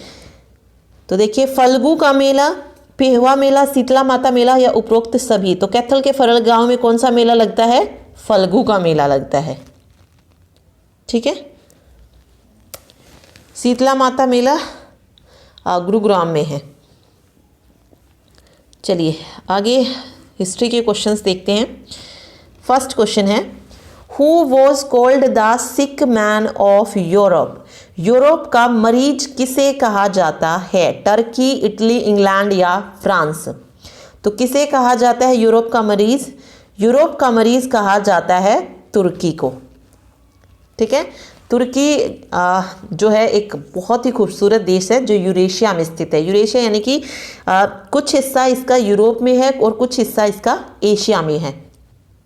तो देखिए, फल्गु का मेला, पेहवा मेला, शीतला माता मेला या उपरोक्त सभी? तो कैथल के फरल गांव में कौन सा मेला लगता है? फल्गु का मेला लगता है। ठीक है। शीतला माता मेला गुरुग्राम में है। चलिए आगे हिस्ट्री के क्वेश्चंस देखते हैं। फर्स्ट क्वेश्चन है, who was called the sick man of Europe? Europe का मरीज किसे कहा जाता है? टर्की, इटली, इंग्लैंड या फ्रांस? तो किसे कहा जाता है यूरोप का मरीज? यूरोप का मरीज कहा जाता है तुर्की को। ठीक है। तुर्की जो है एक बहुत ही खूबसूरत देश है जो यूरेशिया में स्थित है। यूरेशिया यानी कि कुछ हिस्सा इसका यूरोप में है और कुछ हिस्सा इसका एशिया में है।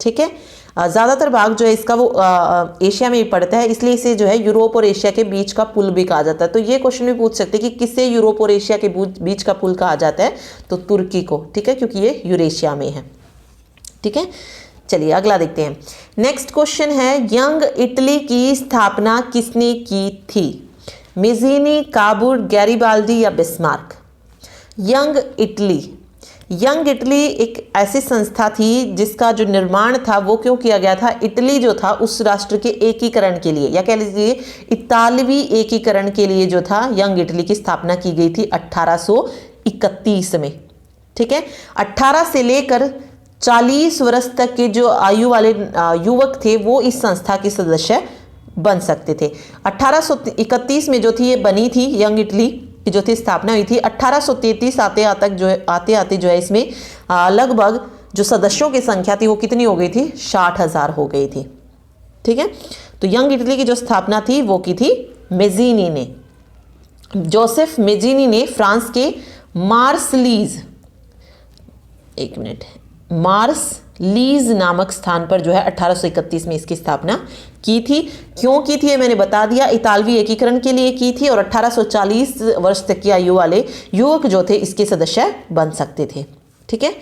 ठीक है, ज़्यादातर भाग जो है इसका वो एशिया में ही पड़ता है, इसलिए इसे जो है यूरोप और एशिया के बीच का पुल भी कहा जाता है। तो ये क्वेश्चन भी पूछ सकते हैं कि किससे यूरोप और एशिया के बीच का पुल कहा जाता है, तो तुर्की को। ठीक है, क्योंकि ये यूरेशिया में है। ठीक है, चलिए अगला देखते हैं। नेक्स्ट क्वेश्चन है, यंग इटली की स्थापना किसने की थी? मेज़ीनी, काबूर, गैरिबाल्दी या बिस्मार्क? यंग इटली एक ऐसी संस्था थी जिसका जो निर्माण था वो क्यों किया गया था? इटली जो था उस राष्ट्र के एकीकरण के लिए, या कह लीजिए इतालवी एकीकरण के लिए जो था यंग इटली की स्थापना की गई थी 1831 में। ठीक है, 18 से लेकर 40 वर्ष तक के जो आयु वाले युवक थे वो इस संस्था के सदस्य बन सकते थे। 1831 में जो थी ये बनी थी, यंग इटली की जो थी स्थापना हुई थी। 1833 आते आते जो है इसमें लगभग जो सदस्यों की संख्या थी वो कितनी हो गई थी? 60,000 हो गई थी। ठीक है, तो यंग इटली की जो स्थापना थी वो की थी मेज़ीनी ने, जोसेफ मेज़ीनी ने फ्रांस के मार्सलीज नामक स्थान पर जो है 1831 में इसकी स्थापना की थी। क्यों की थी ये मैंने बता दिया, इतालवी एकीकरण के लिए की थी और 1840 वर्ष तक की आयु वाले युवक जो थे इसके सदस्य बन सकते थे। ठीक है,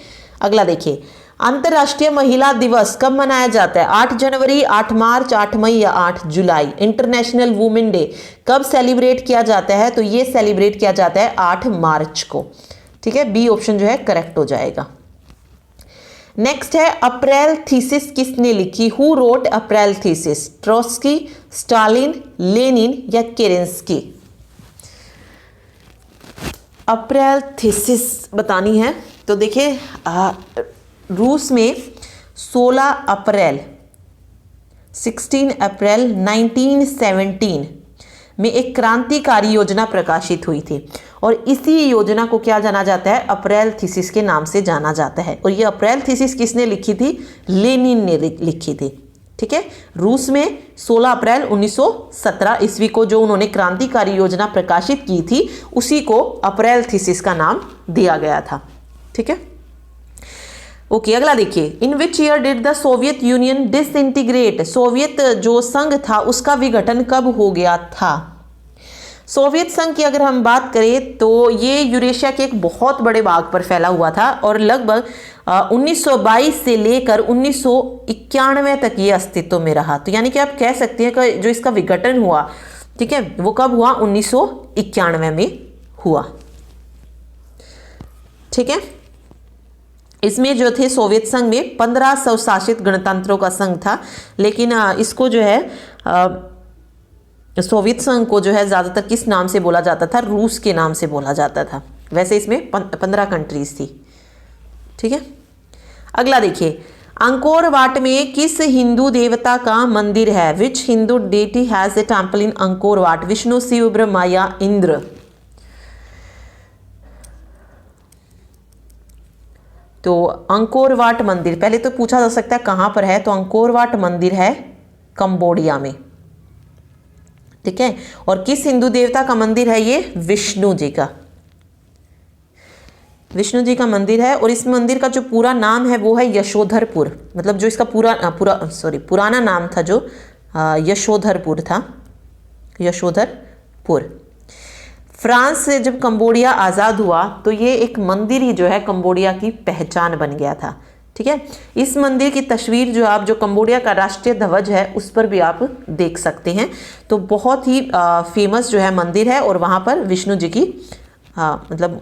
अगला देखिए, अंतर्राष्ट्रीय महिला दिवस कब मनाया जाता है? 8 जनवरी, 8 मार्च, 8 मई या 8 जुलाई? इंटरनेशनल वुमेन डे कब सेलिब्रेट किया जाता है? तो ये सेलिब्रेट किया जाता है 8 मार्च को। ठीक है, बी ऑप्शन जो है करेक्ट हो जाएगा। नेक्स्ट है, अप्रैल थीसिस किसने लिखी? Who wrote April thesis? Trotsky, Stalin, Lenin या केरेंस्की? अप्रैल थीसिस बतानी है तो देखिए, रूस में 16 अप्रैल 1917 में एक क्रांतिकारी योजना प्रकाशित हुई थी और इसी योजना को क्या जाना जाता है? अप्रैल थीसिस के नाम से जाना जाता है। और ये अप्रैल थीसिस किसने लिखी थी? लेनिन ने लिखी थी। ठीक है, रूस में 16 अप्रैल 1917 ईस्वी को जो उन्होंने क्रांतिकारी योजना प्रकाशित की थी उसी को अप्रैल थीसिस का नाम दिया गया था। ठीक है, ओके, अगला देखिए, in which year did the Soviet Union disintegrate? Soviet जो संघ था उसका विघटन कब हो गया था? सोवियत संघ की अगर हम बात करें तो ये यूरेशिया के एक बहुत बड़े भाग पर फैला हुआ था और लगभग 1922 से लेकर 1991 तक ये अस्तित्व में रहा। तो यानी कि आप कह सकते हैं कि जो इसका विघटन हुआ, ठीक है, वो कब हुआ? 1991 में हुआ। ठीक है, इसमें जो थे सोवियत संघ में 15 स्वशासित गणतंत्रों का संघ था, लेकिन इसको जो है सोवियत संघ को जो है ज़्यादातर किस नाम से बोला जाता था? रूस के नाम से बोला जाता था। वैसे इसमें 15 कंट्रीज थी। ठीक है, अगला देखिए, अंकोर वाट में किस हिंदू देवता का मंदिर है? Which Hindu deity has a temple in Angkor Wat? Vishnu, Shiva, Brahma या इंद्र? तो अंकोर वाट मंदिर पहले तो पूछा जा सकता है कहां पर है, तो अंकोर वाट मंदिर है कंबोडिया में। ठीक है, और किस हिंदू देवता का मंदिर है ये? विष्णु जी का, विष्णु जी का मंदिर है। और इस मंदिर का जो पूरा नाम है वो है यशोधरपुर, मतलब जो इसका पुराना नाम था जो यशोधरपुर था, यशोधरपुर। फ्रांस से जब कंबोडिया आज़ाद हुआ तो ये एक मंदिर ही जो है कंबोडिया की पहचान बन गया था। ठीक है, इस मंदिर की तस्वीर जो आप जो कंबोडिया का राष्ट्रीय ध्वज है उस पर भी आप देख सकते हैं। तो बहुत ही फेमस जो है मंदिर है और वहाँ पर विष्णु जी की मतलब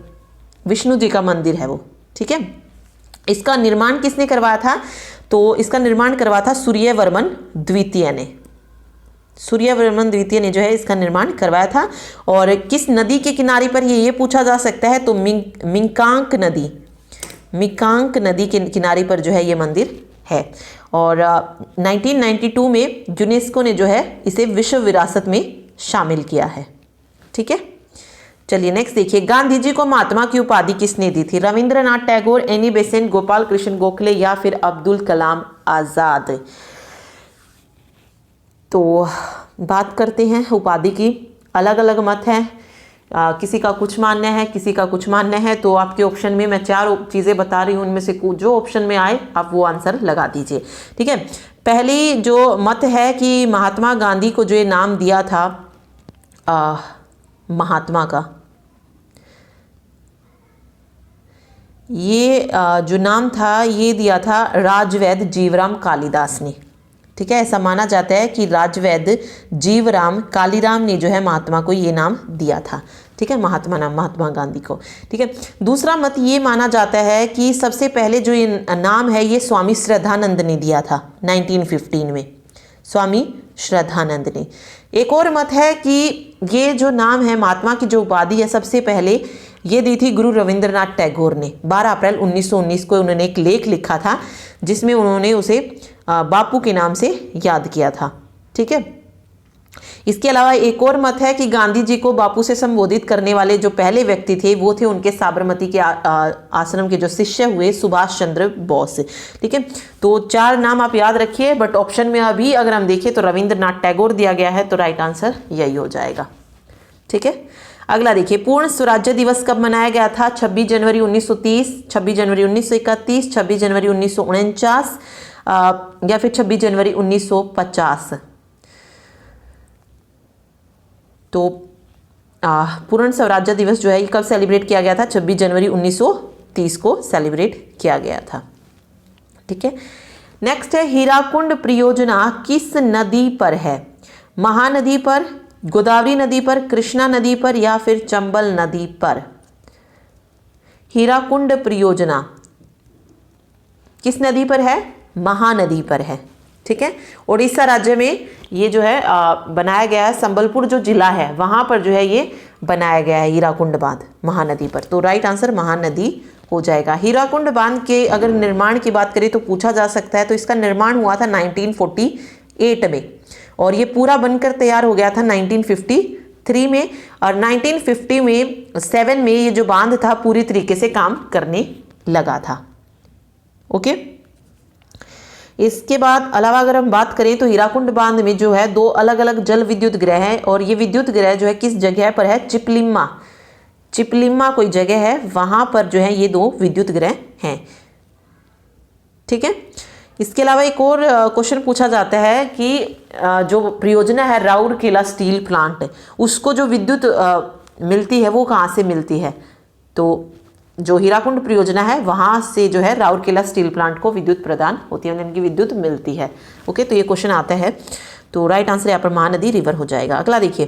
विष्णु जी का मंदिर है वो। ठीक है, इसका निर्माण किसने करवाया था? तो इसका निर्माण करवाया था सूर्यवर्मन द्वितीय ने। सूर्यवर्मन द्वितीय ने जो है इसका निर्माण करवाया था। और किस नदी के किनारे पर ये पूछा जा सकता है, तो मिकांक नदी के किनारे पर जो है ये मंदिर है। और 1992 में यूनेस्को ने जो है इसे विश्व विरासत में शामिल किया है। ठीक है, चलिए नेक्स्ट देखिए, गांधी जी को महात्मा की उपाधि किसने दी थी? रविंद्रनाथ टैगोर, एनी बेसेंट, गोपाल कृष्ण गोखले या फिर अब्दुल कलाम आज़ाद? तो बात करते हैं उपाधि की। अलग अलग मत हैं, किसी का कुछ मान्य है, किसी का कुछ मान्य है। तो आपके ऑप्शन में मैं 4 चीज़ें बता रही हूँ, उनमें से जो ऑप्शन में आए आप वो आंसर लगा दीजिए। ठीक है, पहली जो मत है कि महात्मा गांधी को जो ये नाम दिया था महात्मा का, ये जो नाम था ये दिया था राजवैद्य जीवराम कालिदास ने। ठीक है, ऐसा माना जाता है कि राजवैद्य जीवराम कालीराम ने जो है महात्मा को ये नाम दिया था। ठीक है, महात्मा नाम महात्मा गांधी को। ठीक है, दूसरा मत ये माना जाता है कि सबसे पहले जो ये नाम है ये स्वामी श्रद्धानंद ने दिया था 1915 में, स्वामी श्रद्धानंद ने। एक और मत है कि ये जो नाम है महात्मा की जो उपाधि है सबसे पहले ये दी थी गुरु रविंद्रनाथ टैगोर ने। 12 अप्रैल 1919 को उन्होंने एक लेख लिखा था जिसमें उन्होंने उसे बापू के नाम से याद किया था। ठीक है, इसके अलावा एक और मत है कि गांधी जी को बापू से संबोधित करने वाले जो पहले व्यक्ति थे वो थे उनके साबरमती के आश्रम के जो शिष्य हुए सुभाष चंद्र बोस। ठीक है, तो 4 नाम आप याद रखिए, बट ऑप्शन में अभी अगर हम देखें तो रविंद्रनाथ टैगोर दिया गया है, तो राइट आंसर यही हो जाएगा। ठीक है, अगला देखिए, पूर्ण स्वराज्य दिवस कब मनाया गया था? 26 जनवरी 1930, 26 जनवरी 1931, 26 जनवरी 1949 या फिर 26 जनवरी 1950। तो पूर्ण स्वराज्य दिवस जो है ये कब सेलिब्रेट किया गया था? 26 जनवरी 1930 को सेलिब्रेट किया गया था। ठीक है, नेक्स्ट है हीराकुंड परियोजना किस नदी पर है? महानदी पर, गोदावरी नदी पर, कृष्णा नदी पर या फिर चंबल नदी पर? हीराकुंड परियोजना किस नदी पर है? महानदी पर है। ठीक है, उड़ीसा राज्य में ये जो है बनाया गया है, संबलपुर जो जिला है वहां पर जो है ये बनाया गया है हीराकुंड बांध महानदी पर। तो राइट आंसर महानदी हो जाएगा। हीराकुंड बांध के अगर निर्माण की बात करें तो पूछा जा सकता है, तो इसका निर्माण हुआ था 1948 में और ये पूरा बनकर तैयार हो गया था 1953 में, और 1957 में ये जो बांध था पूरी तरीके से काम करने लगा था। ओके, इसके बाद अलावा अगर हम बात करें तो हीराकुंड बांध में जो है 2 अलग अलग जल विद्युत गृह हैं, और ये विद्युत गृह जो है किस जगह पर है? चिपलिम्मा कोई जगह है, वहां पर जो है ये 2 विद्युत गृह हैं। ठीक है, इसके अलावा एक और क्वेश्चन पूछा जाता है कि जो परियोजना है राउरकेला स्टील प्लांट, उसको जो विद्युत मिलती है वो कहाँ से मिलती है? तो जो हीराकुंड परियोजना है वहां से जो है राउरकेला स्टील प्लांट को विद्युत प्रदान होती है, उनकी विद्युत मिलती है। ओके, तो ये क्वेश्चन आता है, तो राइट आंसर यहाँ पर महानदी रिवर हो जाएगा। अगला देखिए,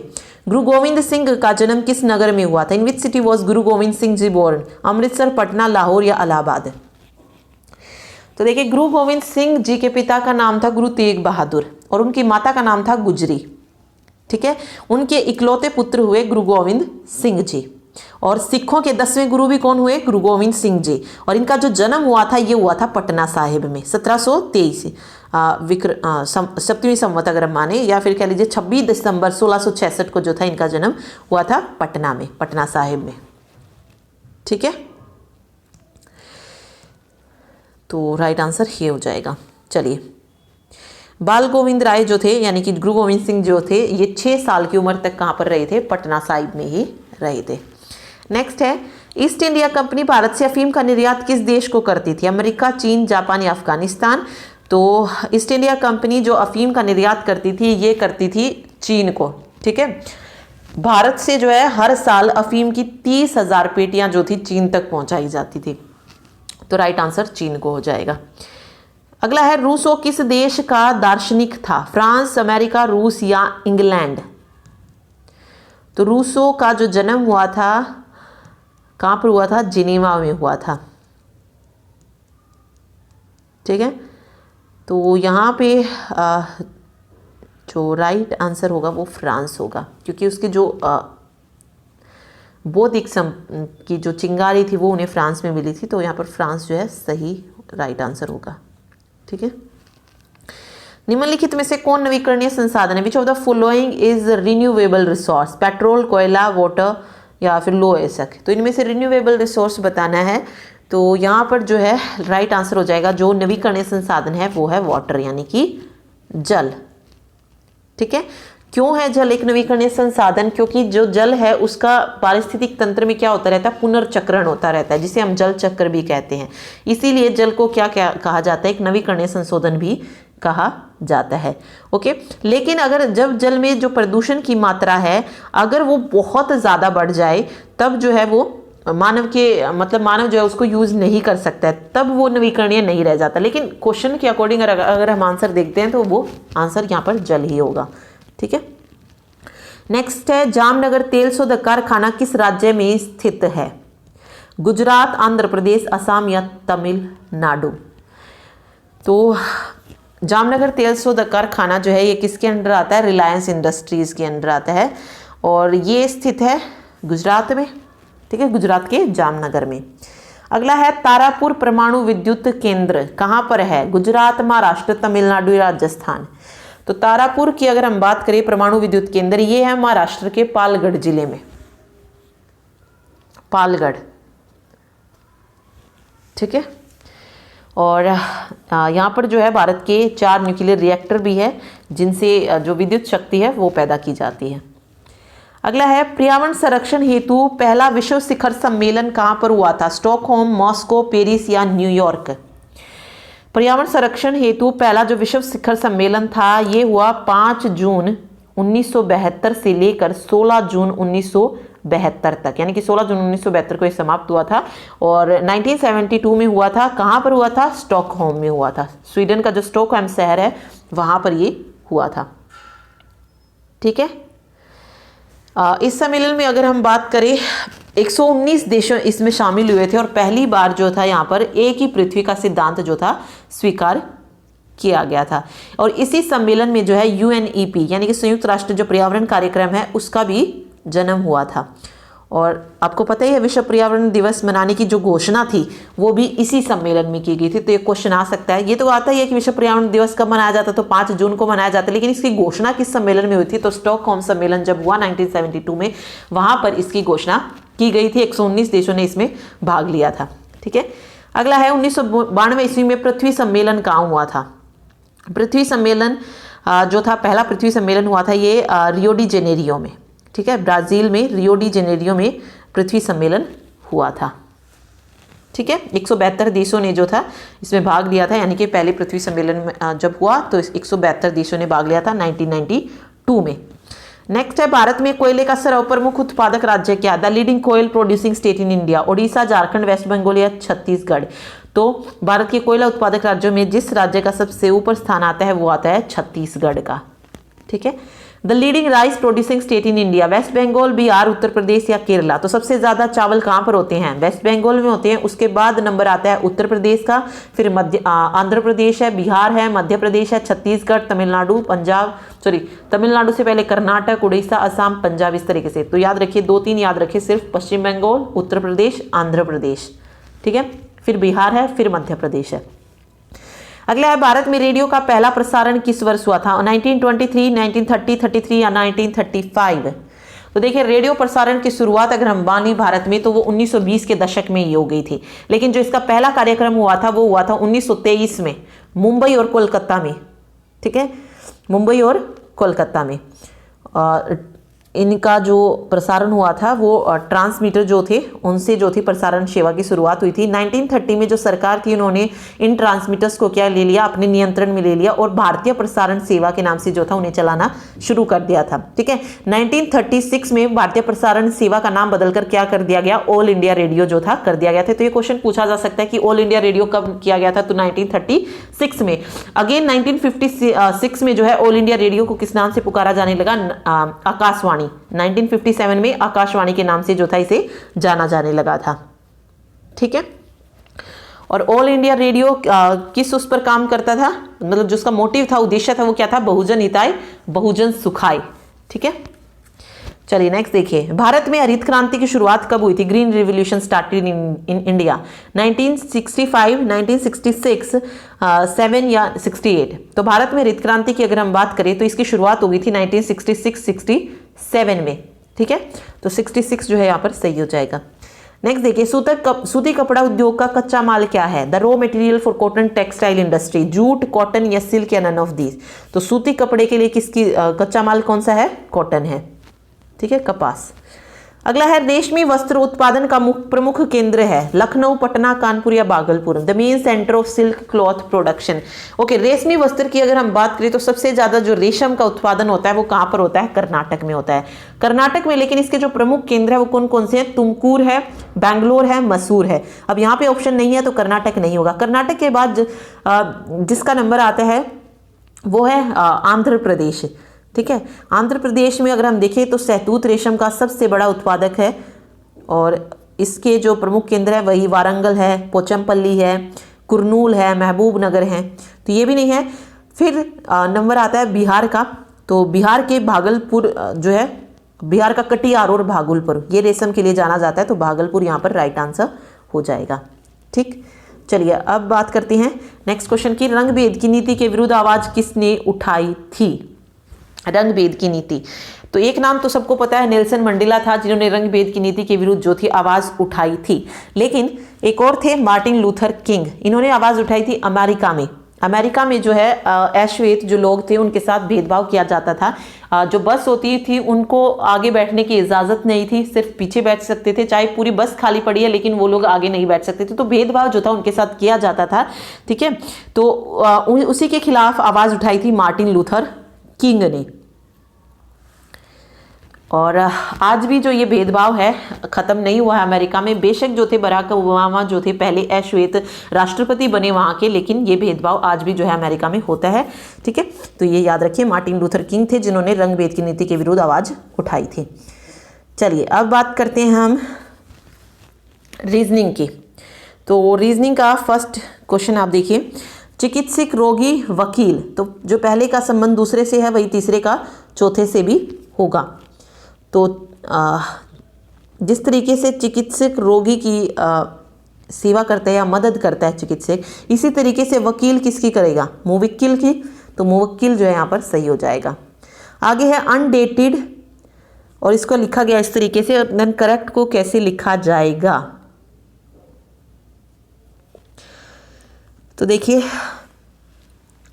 गुरु गोविंद सिंह का जन्म किस नगर में हुआ था? इन which city was Guru Govind Singh ji born? Amritsar, Patna, Lahore या इलाहाबाद? तो देखिए, गुरु गोविंद सिंह जी के पिता का नाम था गुरु तेग बहादुर और उनकी माता का नाम था गुजरी। ठीक है, उनके इकलौते पुत्र हुए गुरु गोविंद सिंह जी, और सिखों के 10वें गुरु भी कौन हुए? गुरु गोविंद सिंह जी। और इनका जो जन्म हुआ था ये हुआ था पटना साहिब में 1723 सप्तमी संवत अगर हम माने, या फिर कह लीजिए 26 दिसंबर 1666 को जो था इनका जन्म हुआ था पटना में, पटना साहिब में। ठीक है, तो राइट आंसर ये हो जाएगा। चलिए, बाल गोविंद राय जो थे यानी कि गुरु गोविंद सिंह जो थे ये 6 साल की उम्र तक कहाँ पर रहे थे? पटना साहिब में ही रहे थे। नेक्स्ट है, ईस्ट इंडिया कंपनी भारत से अफीम का निर्यात किस देश को करती थी? अमेरिका, चीन, जापान या अफगानिस्तान? तो ईस्ट इंडिया कंपनी जो अफीम का निर्यात करती थी ये करती थी चीन को। ठीक है, भारत से जो है हर साल अफीम की 30,000 पेटियां जो थी चीन तक पहुंचाई जाती थी। तो राइट आंसर चीन को हो जाएगा। अगला है, रूसो किस देश का दार्शनिक था? फ्रांस, अमेरिका, रूस या इंग्लैंड? तो रूसो का जो जन्म हुआ था कहाँ पर हुआ था? जिनेवा में हुआ था। ठीक है, तो यहाँ पे जो राइट आंसर होगा वो फ्रांस होगा, क्योंकि उसके जो बौद्धिक की जो चिंगारी थी वो उन्हें फ्रांस में मिली थी, तो यहाँ पर फ्रांस जो है सही राइट आंसर होगा। ठीक है, निम्नलिखित में से कौन नवीकरणीय संसाधन है? Which of the following is renewable resource? Petrol, कोयला, वाटर या फिर लो एसक? तो इनमें से रिन्यूएबल रिसोर्स बताना है, तो यहाँ पर जो है राइट आंसर हो जाएगा जो नवीकरणीय संसाधन है वो है वाटर यानी कि जल। ठीक है, क्यों है जल एक नवीकरणीय संसाधन? क्योंकि जो जल है उसका पारिस्थितिक तंत्र में क्या होता रहता है, पुनर्चक्रण होता रहता है, जिसे हम जल चक्र भी कहते हैं। इसीलिए जल को क्या क्या कहा जाता है, एक नवीकरणीय संशोधन भी कहा जाता है। ओके, लेकिन अगर जब जल में जो प्रदूषण की मात्रा है अगर वो बहुत ज़्यादा बढ़ जाए तब जो है वो मानव जो है उसको यूज नहीं कर सकता है, तब वो नवीकरणीय नहीं रह जाता। लेकिन क्वेश्चन के अकॉर्डिंग अगर हम आंसर देखते हैं तो वो आंसर यहाँ पर जल ही होगा। ठीक है, नेक्स्ट है जामनगर तेल शोधक कारखाना किस राज्य में स्थित है? गुजरात, आंध्र प्रदेश, असम या तमिलनाडु? तो जामनगर तेल शोधक कारखाना जो है ये किसके अंडर आता है? रिलायंस इंडस्ट्रीज के अंडर आता है और ये स्थित है गुजरात में। ठीक है, गुजरात के जामनगर में। अगला है तारापुर परमाणु विद्युत केंद्र कहाँ पर है? गुजरात, महाराष्ट्र, तमिलनाडु, राजस्थान? तो तारापुर की अगर हम बात करें परमाणु विद्युत केंद्र, ये है महाराष्ट्र के पालगढ़ जिले में, पालगढ़। ठीक है, और यहाँ पर जो है भारत के 4 न्यूक्लियर रिएक्टर भी है जिनसे जो विद्युत शक्ति है वो पैदा की जाती है। अगला है पर्यावरण संरक्षण हेतु पहला विश्व शिखर सम्मेलन कहाँ पर हुआ था? स्टॉकहोम, मॉस्को, पेरिस या न्यूयॉर्क? पर्यावरण संरक्षण हेतु पहला जो विश्व शिखर सम्मेलन था ये हुआ 5 जून 1972 से लेकर 16 जून 1972 तक, यानी कि 16 जून 1972 को ये समाप्त हुआ था। और 1972 में हुआ था, कहाँ पर हुआ था? स्टॉकहोम में हुआ था। स्वीडन का जो स्टॉकहोम शहर है वहाँ पर ये हुआ था। ठीक है, इस सम्मेलन में अगर हम बात करें 119 देशों इसमें शामिल हुए थे और पहली बार जो था यहाँ पर एक ही पृथ्वी का सिद्धांत जो था स्वीकार किया गया था। और इसी सम्मेलन में जो है UNEP यानी कि संयुक्त राष्ट्र जो पर्यावरण कार्यक्रम है उसका भी जन्म हुआ था। और आपको पता ही है विश्व पर्यावरण दिवस मनाने की जो घोषणा थी वो भी इसी सम्मेलन में की गई थी। तो ये क्वेश्चन आ सकता है, ये तो आता ही है कि विश्व पर्यावरण दिवस कब मनाया जाता, तो 5 जून को मनाया जाता है, लेकिन इसकी घोषणा किस सम्मेलन में हुई थी? तो स्टॉकहोम सम्मेलन जब हुआ 1972 में, वहां पर इसकी घोषणा की गई थी। 119 देशों ने इसमें भाग लिया था। ठीक है, अगला है 1992 ईस्वी में पृथ्वी सम्मेलन कहाँ हुआ था? पृथ्वी सम्मेलन जो था पहला पृथ्वी सम्मेलन हुआ था ये रियो डी जेनेरियो में। ठीक है, ब्राजील में रियो डी जेनेरियो में पृथ्वी सम्मेलन हुआ था। ठीक है, 172 देशों ने जो था इसमें भाग लिया था, यानी कि पहले पृथ्वी सम्मेलन में जब हुआ तो 172 देशों ने भाग लिया था 1992 में। नेक्स्ट है भारत में कोयले का सर्वप्रमुख उत्पादक राज्य क्या? The leading coal producing state in India? Odisha, Jharkhand, West Bengal या छत्तीसगढ़? तो भारत के कोयला उत्पादक राज्यों में जिस राज्य का सबसे ऊपर स्थान आता है वो आता है छत्तीसगढ़ का। ठीक है, the leading rice producing state in India? West Bengal, Bihar, Uttar Pradesh या केरला? तो सबसे ज्यादा चावल कहाँ पर होते हैं? वेस्ट बंगाल में होते हैं। उसके बाद नंबर आता है उत्तर प्रदेश का, फिर आंध्र प्रदेश है, बिहार है, मध्य प्रदेश है, छत्तीसगढ़, तमिलनाडु, तमिलनाडु से पहले कर्नाटक, उड़ीसा, असम, पंजाब, इस तरीके से। तो याद रखिए 2-3 याद रखिए सिर्फ, पश्चिम बंगाल, उत्तर प्रदेश, आंध्र प्रदेश। ठीक है, फिर बिहार है, फिर मध्य प्रदेश है। अगला है भारत में रेडियो का पहला प्रसारण किस वर्ष हुआ था? 1923, 1930, 33 या 1935? तो देखिए रेडियो प्रसारण की शुरुआत अगर हम बानी भारत में तो वो 1920 के दशक में ही हो गई थी, लेकिन जो इसका पहला कार्यक्रम हुआ था वो हुआ था 1923 में मुंबई और कोलकाता में। ठीक है, मुंबई और कोलकाता में इनका जो प्रसारण हुआ था वो ट्रांसमीटर जो थे उनसे जो थी प्रसारण सेवा की शुरुआत हुई थी। 1930 में जो सरकार थी उन्होंने इन ट्रांसमीटर्स को क्या ले लिया, अपने नियंत्रण में ले लिया और भारतीय प्रसारण सेवा के नाम से जो था उन्हें चलाना शुरू कर दिया था। ठीक है, 1936 में भारतीय प्रसारण सेवा का नाम बदलकर क्या कर दिया गया? ऑल इंडिया रेडियो जो था कर दिया गया था। तो ये क्वेश्चन पूछा जा सकता है कि ऑल इंडिया रेडियो कब किया गया था? तो 1936 में। अगेन 1956 में जो है ऑल इंडिया रेडियो को किस नाम से पुकारा जाने लगा? आकाशवाणी। 1957 में आकाशवाणी के नाम से जो था इसे जाना जाने लगा था। ठीक है, और ऑल इंडिया रेडियो किस उस पर काम करता था? मतलब जो उसका मोटिव था, उद्देश्य था वो क्या था? बहुजन हिताय बहुजन सुखाय। ठीक है, चलिए नेक्स्ट देखिए, भारत में हरित क्रांति की शुरुआत कब हुई थी? Green revolution started in India 1965, 1966, 7 या 68? तो भारत में हरित क्रांति की अगर हम बात करें तो इसकी शुरुआत हो गई थी 1966-67 में। ठीक है, तो 66 जो है यहाँ पर सही हो जाएगा। नेक्स्ट देखिए, सूती कपड़ा उद्योग का कच्चा माल क्या है? The raw material for cotton textile industry, jute, cotton या सिल्क या नन ऑफ दीज। तो सूती कपड़े के लिए किसकी कच्चा माल कौन सा है? कॉटन है, ठीक है, कपास। अगला है, रेशमी वस्त्र उत्पादन का प्रमुख केंद्र है? लखनऊ, पटना, कानपुर या Bhagalpur. The main centre of silk cloth production. Okay, रेशमी वस्त्र की अगर हम बात करें तो सबसे ज्यादा जो रेशम का उत्पादन होता है वो कहाँ पर होता है? कर्नाटक में होता है, कर्नाटक में। लेकिन इसके जो प्रमुख केंद्र है वो कौन कौन से हैं? तुमकुर है, बैंगलोर है, मसूर है। अब यहाँ पे ऑप्शन नहीं है तो कर्नाटक नहीं होगा। कर्नाटक के बाद जिसका नंबर आता है वो है आंध्र प्रदेश, ठीक है। आंध्र प्रदेश में अगर हम देखें तो सहतूत रेशम का सबसे बड़ा उत्पादक है और इसके जो प्रमुख केंद्र है वही वारंगल है, पोचमपल्ली है, कुरनूल है, महबूब नगर है। तो ये भी नहीं है। फिर नंबर आता है बिहार का। तो बिहार के भागलपुर जो है, बिहार का कटिहार और भागलपुर, ये रेशम के लिए जाना जाता है। तो भागलपुर यहाँ पर राइट आंसर हो जाएगा, ठीक। चलिए अब बात करते हैं नेक्स्ट क्वेश्चन की। रंग भेद की नीति के विरुद्ध आवाज किसने उठाई थी? रंग भेद की नीति, तो एक नाम तो सबको पता है, नेल्सन मंडेला था जिन्होंने रंग भेद की नीति के विरुद्ध जो थी आवाज उठाई थी। लेकिन एक और थे, मार्टिन लूथर किंग। इन्होंने आवाज उठाई थी अमेरिका में। अमेरिका में जो है अश्वेत जो लोग थे उनके साथ भेदभाव किया जाता था। जो बस होती थी उनको आगे बैठने की इजाजत नहीं थी, सिर्फ पीछे बैठ सकते थे। चाहे पूरी बस खाली पड़ी है लेकिन वो लोग आगे नहीं बैठ सकते थे। तो भेदभाव जो था उनके साथ किया जाता था, ठीक है। तो उसी के खिलाफ आवाज उठाई थी मार्टिन लूथर किंग ने। और आज भी जो ये भेदभाव है ख़त्म नहीं हुआ है अमेरिका में। बेशक जो थे बराक ओबामा जो थे पहले अश्वेत राष्ट्रपति बने वहाँ के, लेकिन ये भेदभाव आज भी जो है अमेरिका में होता है, ठीक है। तो ये याद रखिए, मार्टिन लूथर किंग थे जिन्होंने रंग भेद की नीति के विरुद्ध आवाज़ उठाई थी। चलिए अब बात करते हैं हम रीजनिंग की। तो रीजनिंग का फर्स्ट क्वेश्चन आप देखिए, चिकित्सक, रोगी, वकील। तो जो पहले का संबंध दूसरे से है वही तीसरे का चौथे से भी होगा। तो जिस तरीके से चिकित्सक रोगी की सेवा करता है या मदद करता है चिकित्सक, इसी तरीके से वकील किसकी करेगा? मुवक्किल की। तो मुवक्किल जो है यहाँ पर सही हो जाएगा। आगे है अनडेटेड, और इसको लिखा गया इस तरीके से। देन करेक्ट को कैसे लिखा जाएगा? तो देखिए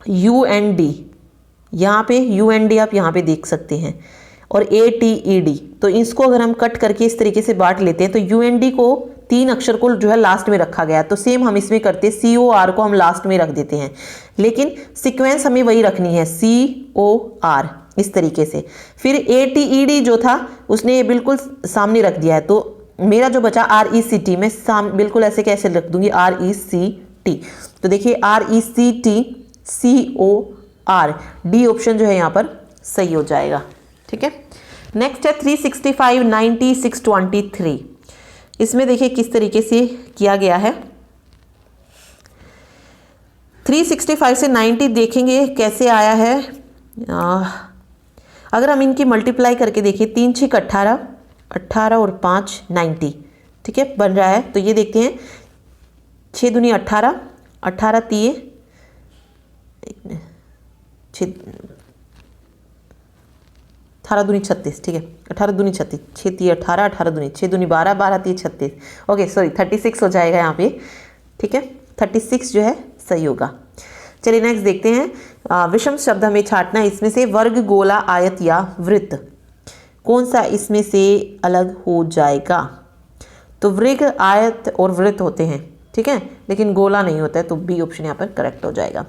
UND, यहाँ पे UND आप यहाँ पे देख सकते हैं, और ATED। तो इसको अगर हम कट करके इस तरीके से बांट लेते हैं तो UND को 3 अक्षर को जो है लास्ट में रखा गया। तो सेम हम इसमें करते हैं, COR को हम लास्ट में रख देते हैं, लेकिन सीक्वेंस हमें वही रखनी है, COR इस तरीके से। फिर ATED जो था उसने ये बिल्कुल सामने रख दिया है। तो मेरा जो बचा RECT, मैं बिल्कुल ऐसे कैसे रख दूंगी, RECT। तो देखिए RECT COR, डी ऑप्शन जो है यहाँ पर सही हो जाएगा, ठीक है। नेक्स्ट है 365, 90, 623। इसमें देखिए किस तरीके से किया गया है। 365 से 90 देखेंगे कैसे आया है। अगर हम इनकी मल्टीप्लाई करके देखें, 3 6 18, 18 और 5 90, ठीक है, बन रहा है। तो ये देखते हैं, 6 दूनी 18, 18 3 18 दूनी 36, ठीक है, 18 दूनी 36, 6 3 18, 18 दूनी 6 दूनी 12, 12 3 36। ओके सॉरी 36 हो जाएगा यहाँ पे, ठीक है, 36 जो है सही होगा। चलिए नेक्स्ट देखते हैं, विषम शब्द हमें छांटना है। इसमें से वर्ग, गोला, आयत या वृत्त, कौन सा इसमें से अलग हो जाएगा? तो वृग, आयत और वृत्त होते हैं, ठीक है, लेकिन गोला नहीं होता है। तो बी ऑप्शन यहाँ पर करेक्ट हो जाएगा।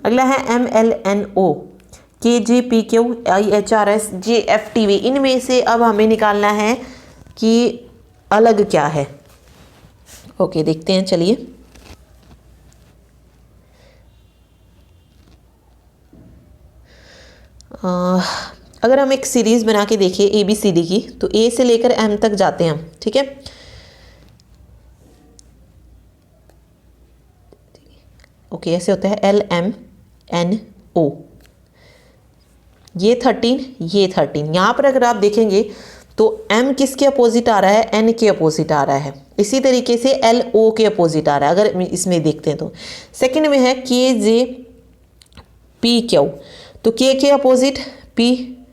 अगला है MLNO, KJPQ, IHRS, JFTV। इनमें से अब हमें निकालना है कि अलग क्या है। ओके देखते हैं, चलिए। अगर हम एक सीरीज बना के देखिए ABCD की, तो A से लेकर M तक जाते हैं हम, ठीक है। ओके ऐसे होता है LMNO, ये 13, ये 13। यहाँ पर अगर आप देखेंगे तो M किसके अपोजिट आ रहा है? N के अपोजिट आ रहा है। इसी तरीके से LO के अपोजिट आ रहा है अगर इसमें देखते हैं तो। सेकंड में है KJPQ, तो K के अपोजिट P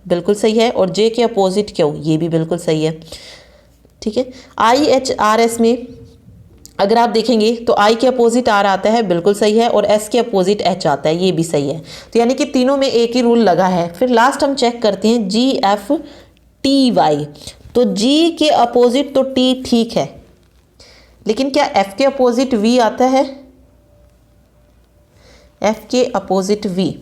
बिल्कुल सही है, और J के अपोजिट Q, ये भी बिल्कुल सही है, ठीक है। IHRS में अगर आप देखेंगे तो I के अपोजिट R आता है, बिल्कुल सही है, और S के अपोजिट H आता है, ये भी सही है। तो यानी कि तीनों में एक ही रूल लगा है। फिर लास्ट हम चेक करते हैं GFTY। तो G के अपोजिट तो T ठीक है, लेकिन क्या F के अपोजिट V आता है? F के अपोजिट V,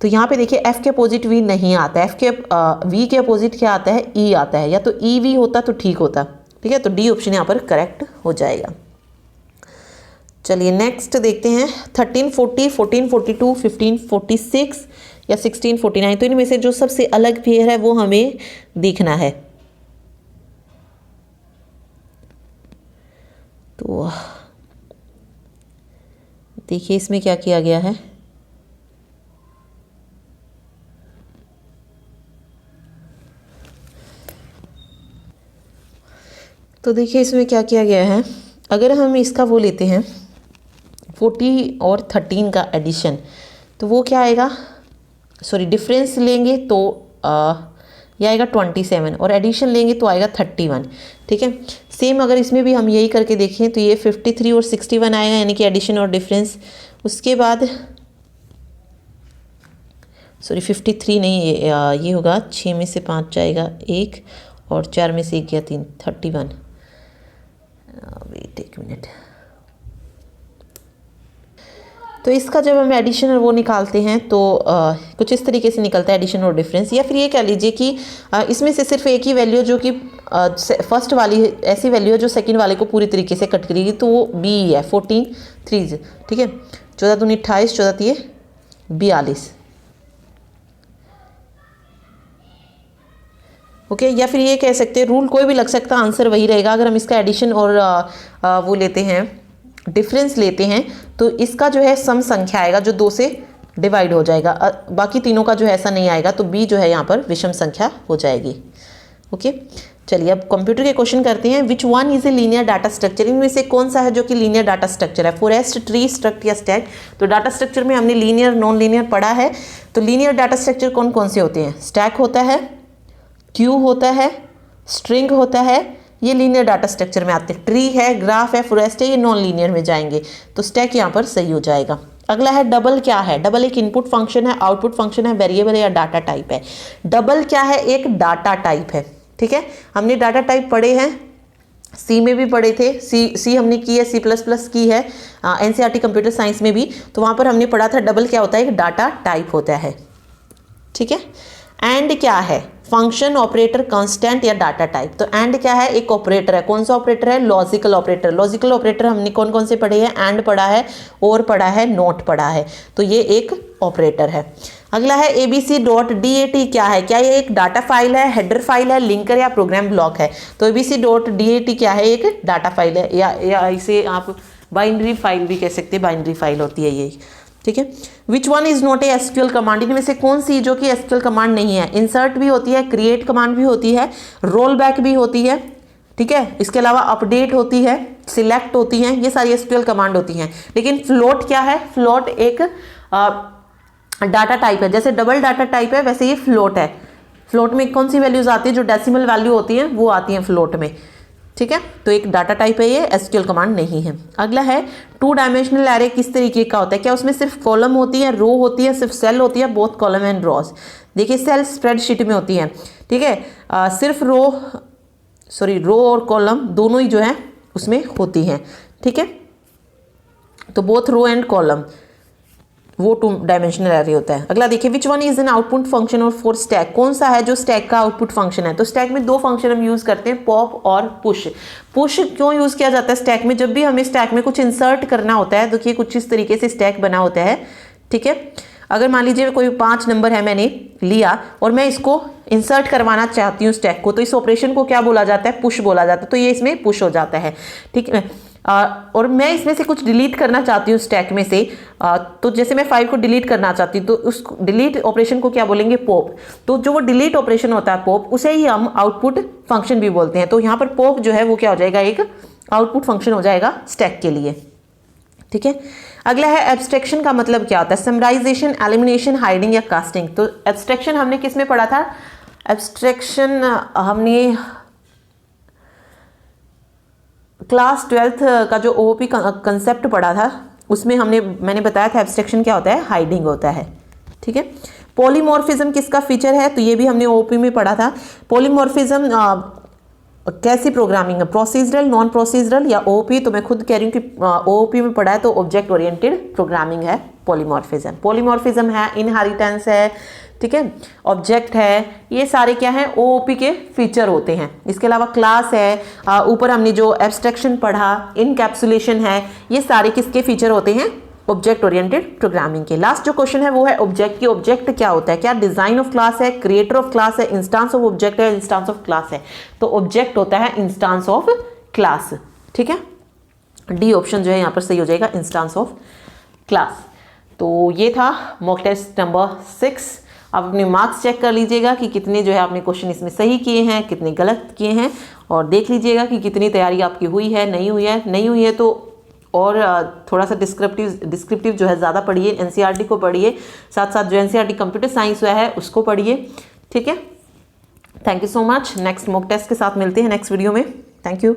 तो यहाँ पे देखिए F के अपोजिट V नहीं आता है। V के अपोजिट क्या आता है? E आता है। या तो EV होता तो ठीक होता, ठीक है। तो D ऑप्शन यहाँ पर करेक्ट हो जाएगा। चलिए नेक्स्ट देखते हैं 1340, 1442, 1546 या 1649। तो इनमें से जो सबसे अलग पेयर है वो हमें देखना है। तो देखिए इसमें क्या किया गया है। तो देखिए इसमें क्या किया गया है। अगर हम इसका वो लेते हैं 40 और 13 का एडिशन, तो वो क्या आएगा, सॉरी डिफरेंस लेंगे तो ये आएगा 27, और एडिशन लेंगे तो आएगा 31, ठीक है। सेम अगर इसमें भी हम यही करके देखें तो ये 53 और 61 आएगा, यानी कि एडिशन और डिफरेंस। उसके बाद सॉरी 53 नहीं, ये होगा 6 में से 5 जाएगा 1, और 4 में से 1 गया 3, 31। वेट एक मिनट। तो इसका जब हम एडिशन और वो निकालते हैं तो कुछ इस तरीके से निकलता है एडिशन और डिफरेंस। या फिर ये कह लीजिए कि इसमें से सिर्फ एक ही वैल्यू जो कि फर्स्ट वाली ऐसी वैल्यू है जो सेकंड वाले को पूरी तरीके से कट करेगी, तो वो B है, 14 3, ठीक है। 14 दूनी 28, 14 तिये 42, ओके। या फिर ये कह सकते हैं, रूल कोई भी लग सकता है, आंसर वही रहेगा। अगर हम इसका एडिशन और वो लेते हैं, डिफरेंस लेते हैं, तो इसका जो है सम संख्या आएगा जो 2 से डिवाइड हो जाएगा। बाकी तीनों का जो है ऐसा नहीं आएगा, तो B जो है यहाँ पर विषम संख्या हो जाएगी, ओके। चलिए अब कंप्यूटर के क्वेश्चन करते हैं। Which one is a linear data structure, इनमें से कौन सा है जो कि लीनियर डाटा स्ट्रक्चर है? फॉरेस्ट, ट्री, स्ट्रक्ट या स्टैक। तो डाटा स्ट्रक्चर में हमने लीनियर नॉन लीनियर पढ़ा है। तो लीनियर डाटा स्ट्रक्चर कौन कौन से होते हैं? स्टैक होता है, क्यू होता है, स्ट्रिंग होता है, ये लीनियर डाटा स्ट्रक्चर में आते हैं। ट्री है, ग्राफ है, फॉरेस्ट है, ये नॉन लीनियर में जाएंगे। तो स्टैक यहाँ पर सही हो जाएगा। अगला है डबल। क्या है डबल? एक इनपुट फंक्शन है, आउटपुट फंक्शन है, वेरिएबल है या डाटा टाइप है। डबल क्या है? एक डाटा टाइप है, ठीक है। हमने डाटा टाइप पढ़े हैं, सी में भी पढ़े थे। सी हमने की है, C++ की है, NCERT कंप्यूटर साइंस में भी। तो वहाँ पर हमने पढ़ा था डबल क्या होता है? एक डाटा टाइप होता है, ठीक है। एंड क्या है? फंक्शन, ऑपरेटर, कांस्टेंट या डाटा टाइप। तो एंड क्या है? एक ऑपरेटर है। कौन सा ऑपरेटर है? Logical operator. लॉजिकल ऑपरेटर हमने कौन कौन से पढ़े हैं? एंड पढ़ा है, और पढ़ा है, नोट पढ़ा है। तो ये एक ऑपरेटर है। अगला है abc.dat। क्या है? क्या ये एक डाटा फाइल है, हेडर फाइल है, लिंकर या प्रोग्राम ब्लॉक है? तो abc.dat क्या है? एक डाटा फाइल है, या इसे आप बाइनरी फाइल भी कह सकते हैं। बाइनरी फाइल होती है ये, ठीक है। Which one is not a SQL command, इनमें से कौन सी जो कि SQL कमांड नहीं है? इंसर्ट भी होती है, क्रिएट कमांड भी होती है, रोल बैक भी होती है, ठीक है। इसके अलावा अपडेट होती है, सिलेक्ट होती हैं, ये सारी SQL कमांड होती हैं। लेकिन फ्लोट क्या है? फ्लोट एक डाटा टाइप है। जैसे डबल डाटा टाइप है, वैसे ये फ्लोट है। फ्लोट में कौन सी वैल्यूज आती है? जो डेसिमल वैल्यू होती है वो आती है फ्लोट में, ठीक है। तो एक डाटा टाइप है, ये SQL कमांड नहीं है। अगला है 2 डायमेंशनल एरे किस तरीके का होता है? क्या उसमें सिर्फ कॉलम होती है, रो होती है, सिर्फ सेल होती है? Both column and rows. देखिए सेल स्प्रेडशीट में होती है, ठीक है। सिर्फ रो और कॉलम दोनों ही जो है उसमें होती हैं, ठीक है। तो बोथ रो एंड कॉलम, वो 2 डायमेंशनल एरे होता है। अगला देखिए which one is an output function और फॉर स्टैक। कौन सा है जो स्टैक का आउटपुट फंक्शन है? तो स्टैक में 2 फंक्शन हम यूज करते हैं, पॉप और पुश। पुश क्यों यूज किया जाता है स्टैक में? जब भी हमें स्टैक में कुछ इंसर्ट करना होता है। देखिए कुछ इस तरीके से स्टैक बना होता है, ठीक है। अगर मान लीजिए कोई 5 नंबर है मैंने लिया और मैं इसको इंसर्ट करवाना चाहती हूँ स्टैक को, तो इस ऑपरेशन को क्या बोला जाता है? पुश बोला जाता है। तो ये इसमें पुश हो जाता है, ठीक है। और मैं इसमें से कुछ डिलीट करना चाहती हूँ स्टैक में से, तो जैसे मैं 5 को डिलीट करना चाहती हूँ, तो उस डिलीट ऑपरेशन को क्या बोलेंगे? पॉप। तो जो वो डिलीट ऑपरेशन होता है पॉप, उसे ही हम आउटपुट फंक्शन भी बोलते हैं। तो यहाँ पर पॉप जो है वो क्या हो जाएगा? एक आउटपुट फंक्शन हो जाएगा स्टैक के लिए, ठीक है। अगला है एब्स्ट्रैक्शन का मतलब क्या होता है? समराइजेशन, एलिमिनेशन, हाइडिंग या कास्टिंग। तो एब्स्ट्रैक्शन हमने किस में पढ़ा था? एब्स्ट्रैक्शन हमने क्लास 12th का जो ओओपी कंसेप्ट पढ़ा था उसमें मैंने बताया था एब्स्ट्रैक्शन क्या होता है, हाइडिंग होता है। ठीक है, पॉलीमॉर्फिज्म किसका फीचर है, तो ये भी हमने ओओपी में पढ़ा था। पॉलीमॉर्फिज्म कैसी प्रोग्रामिंग है, प्रोसीजरल, नॉन प्रोसीजरल या ओओपी, तो मैं खुद कह रही हूँ कि ओओपी में पढ़ा है तो ऑब्जेक्ट ओरिएंटेड प्रोग्रामिंग है पॉलीमॉर्फिज्म। पॉलीमॉर्फिज्म है इनहेरिटेंस है, ठीक है, ऑब्जेक्ट है, ये सारे क्या है ओओपी के फीचर होते हैं। इसके अलावा क्लास है, ऊपर हमने जो एब्स्ट्रैक्शन पढ़ा, इनकैप्सुलेशन है, ये सारे किसके फीचर होते हैं, ऑब्जेक्ट ओरिएंटेड प्रोग्रामिंग के। लास्ट जो क्वेश्चन है वो है ऑब्जेक्ट की। ऑब्जेक्ट क्या होता है, क्या डिजाइन ऑफ क्लास है, क्रिएटर ऑफ क्लास है, इंस्टांस ऑफ ऑब्जेक्ट है, इंस्टांस ऑफ क्लास है, तो ऑब्जेक्ट होता है इंस्टांस ऑफ क्लास। ठीक है, डी ऑप्शन जो है यहाँ पर सही हो जाएगा, इंस्टांस ऑफ क्लास। तो ये था मॉक टेस्ट नंबर 6। आप अपने मार्क्स चेक कर लीजिएगा कि कितने जो है आपने क्वेश्चन इसमें सही किए हैं, कितने गलत किए हैं, और देख लीजिएगा कि कितनी तैयारी आपकी हुई है, नहीं हुई है। नहीं हुई है तो और थोड़ा सा डिस्क्रिप्टिव जो है ज़्यादा पढ़िए, एनसीईआरटी को पढ़िए, साथ साथ जो एनसीईआरटी कंप्यूटर साइंस हुआ है उसको पढ़िए। ठीक है, thank you so much. Next mock test के साथ मिलते हैं नेक्स्ट वीडियो में। Thank you.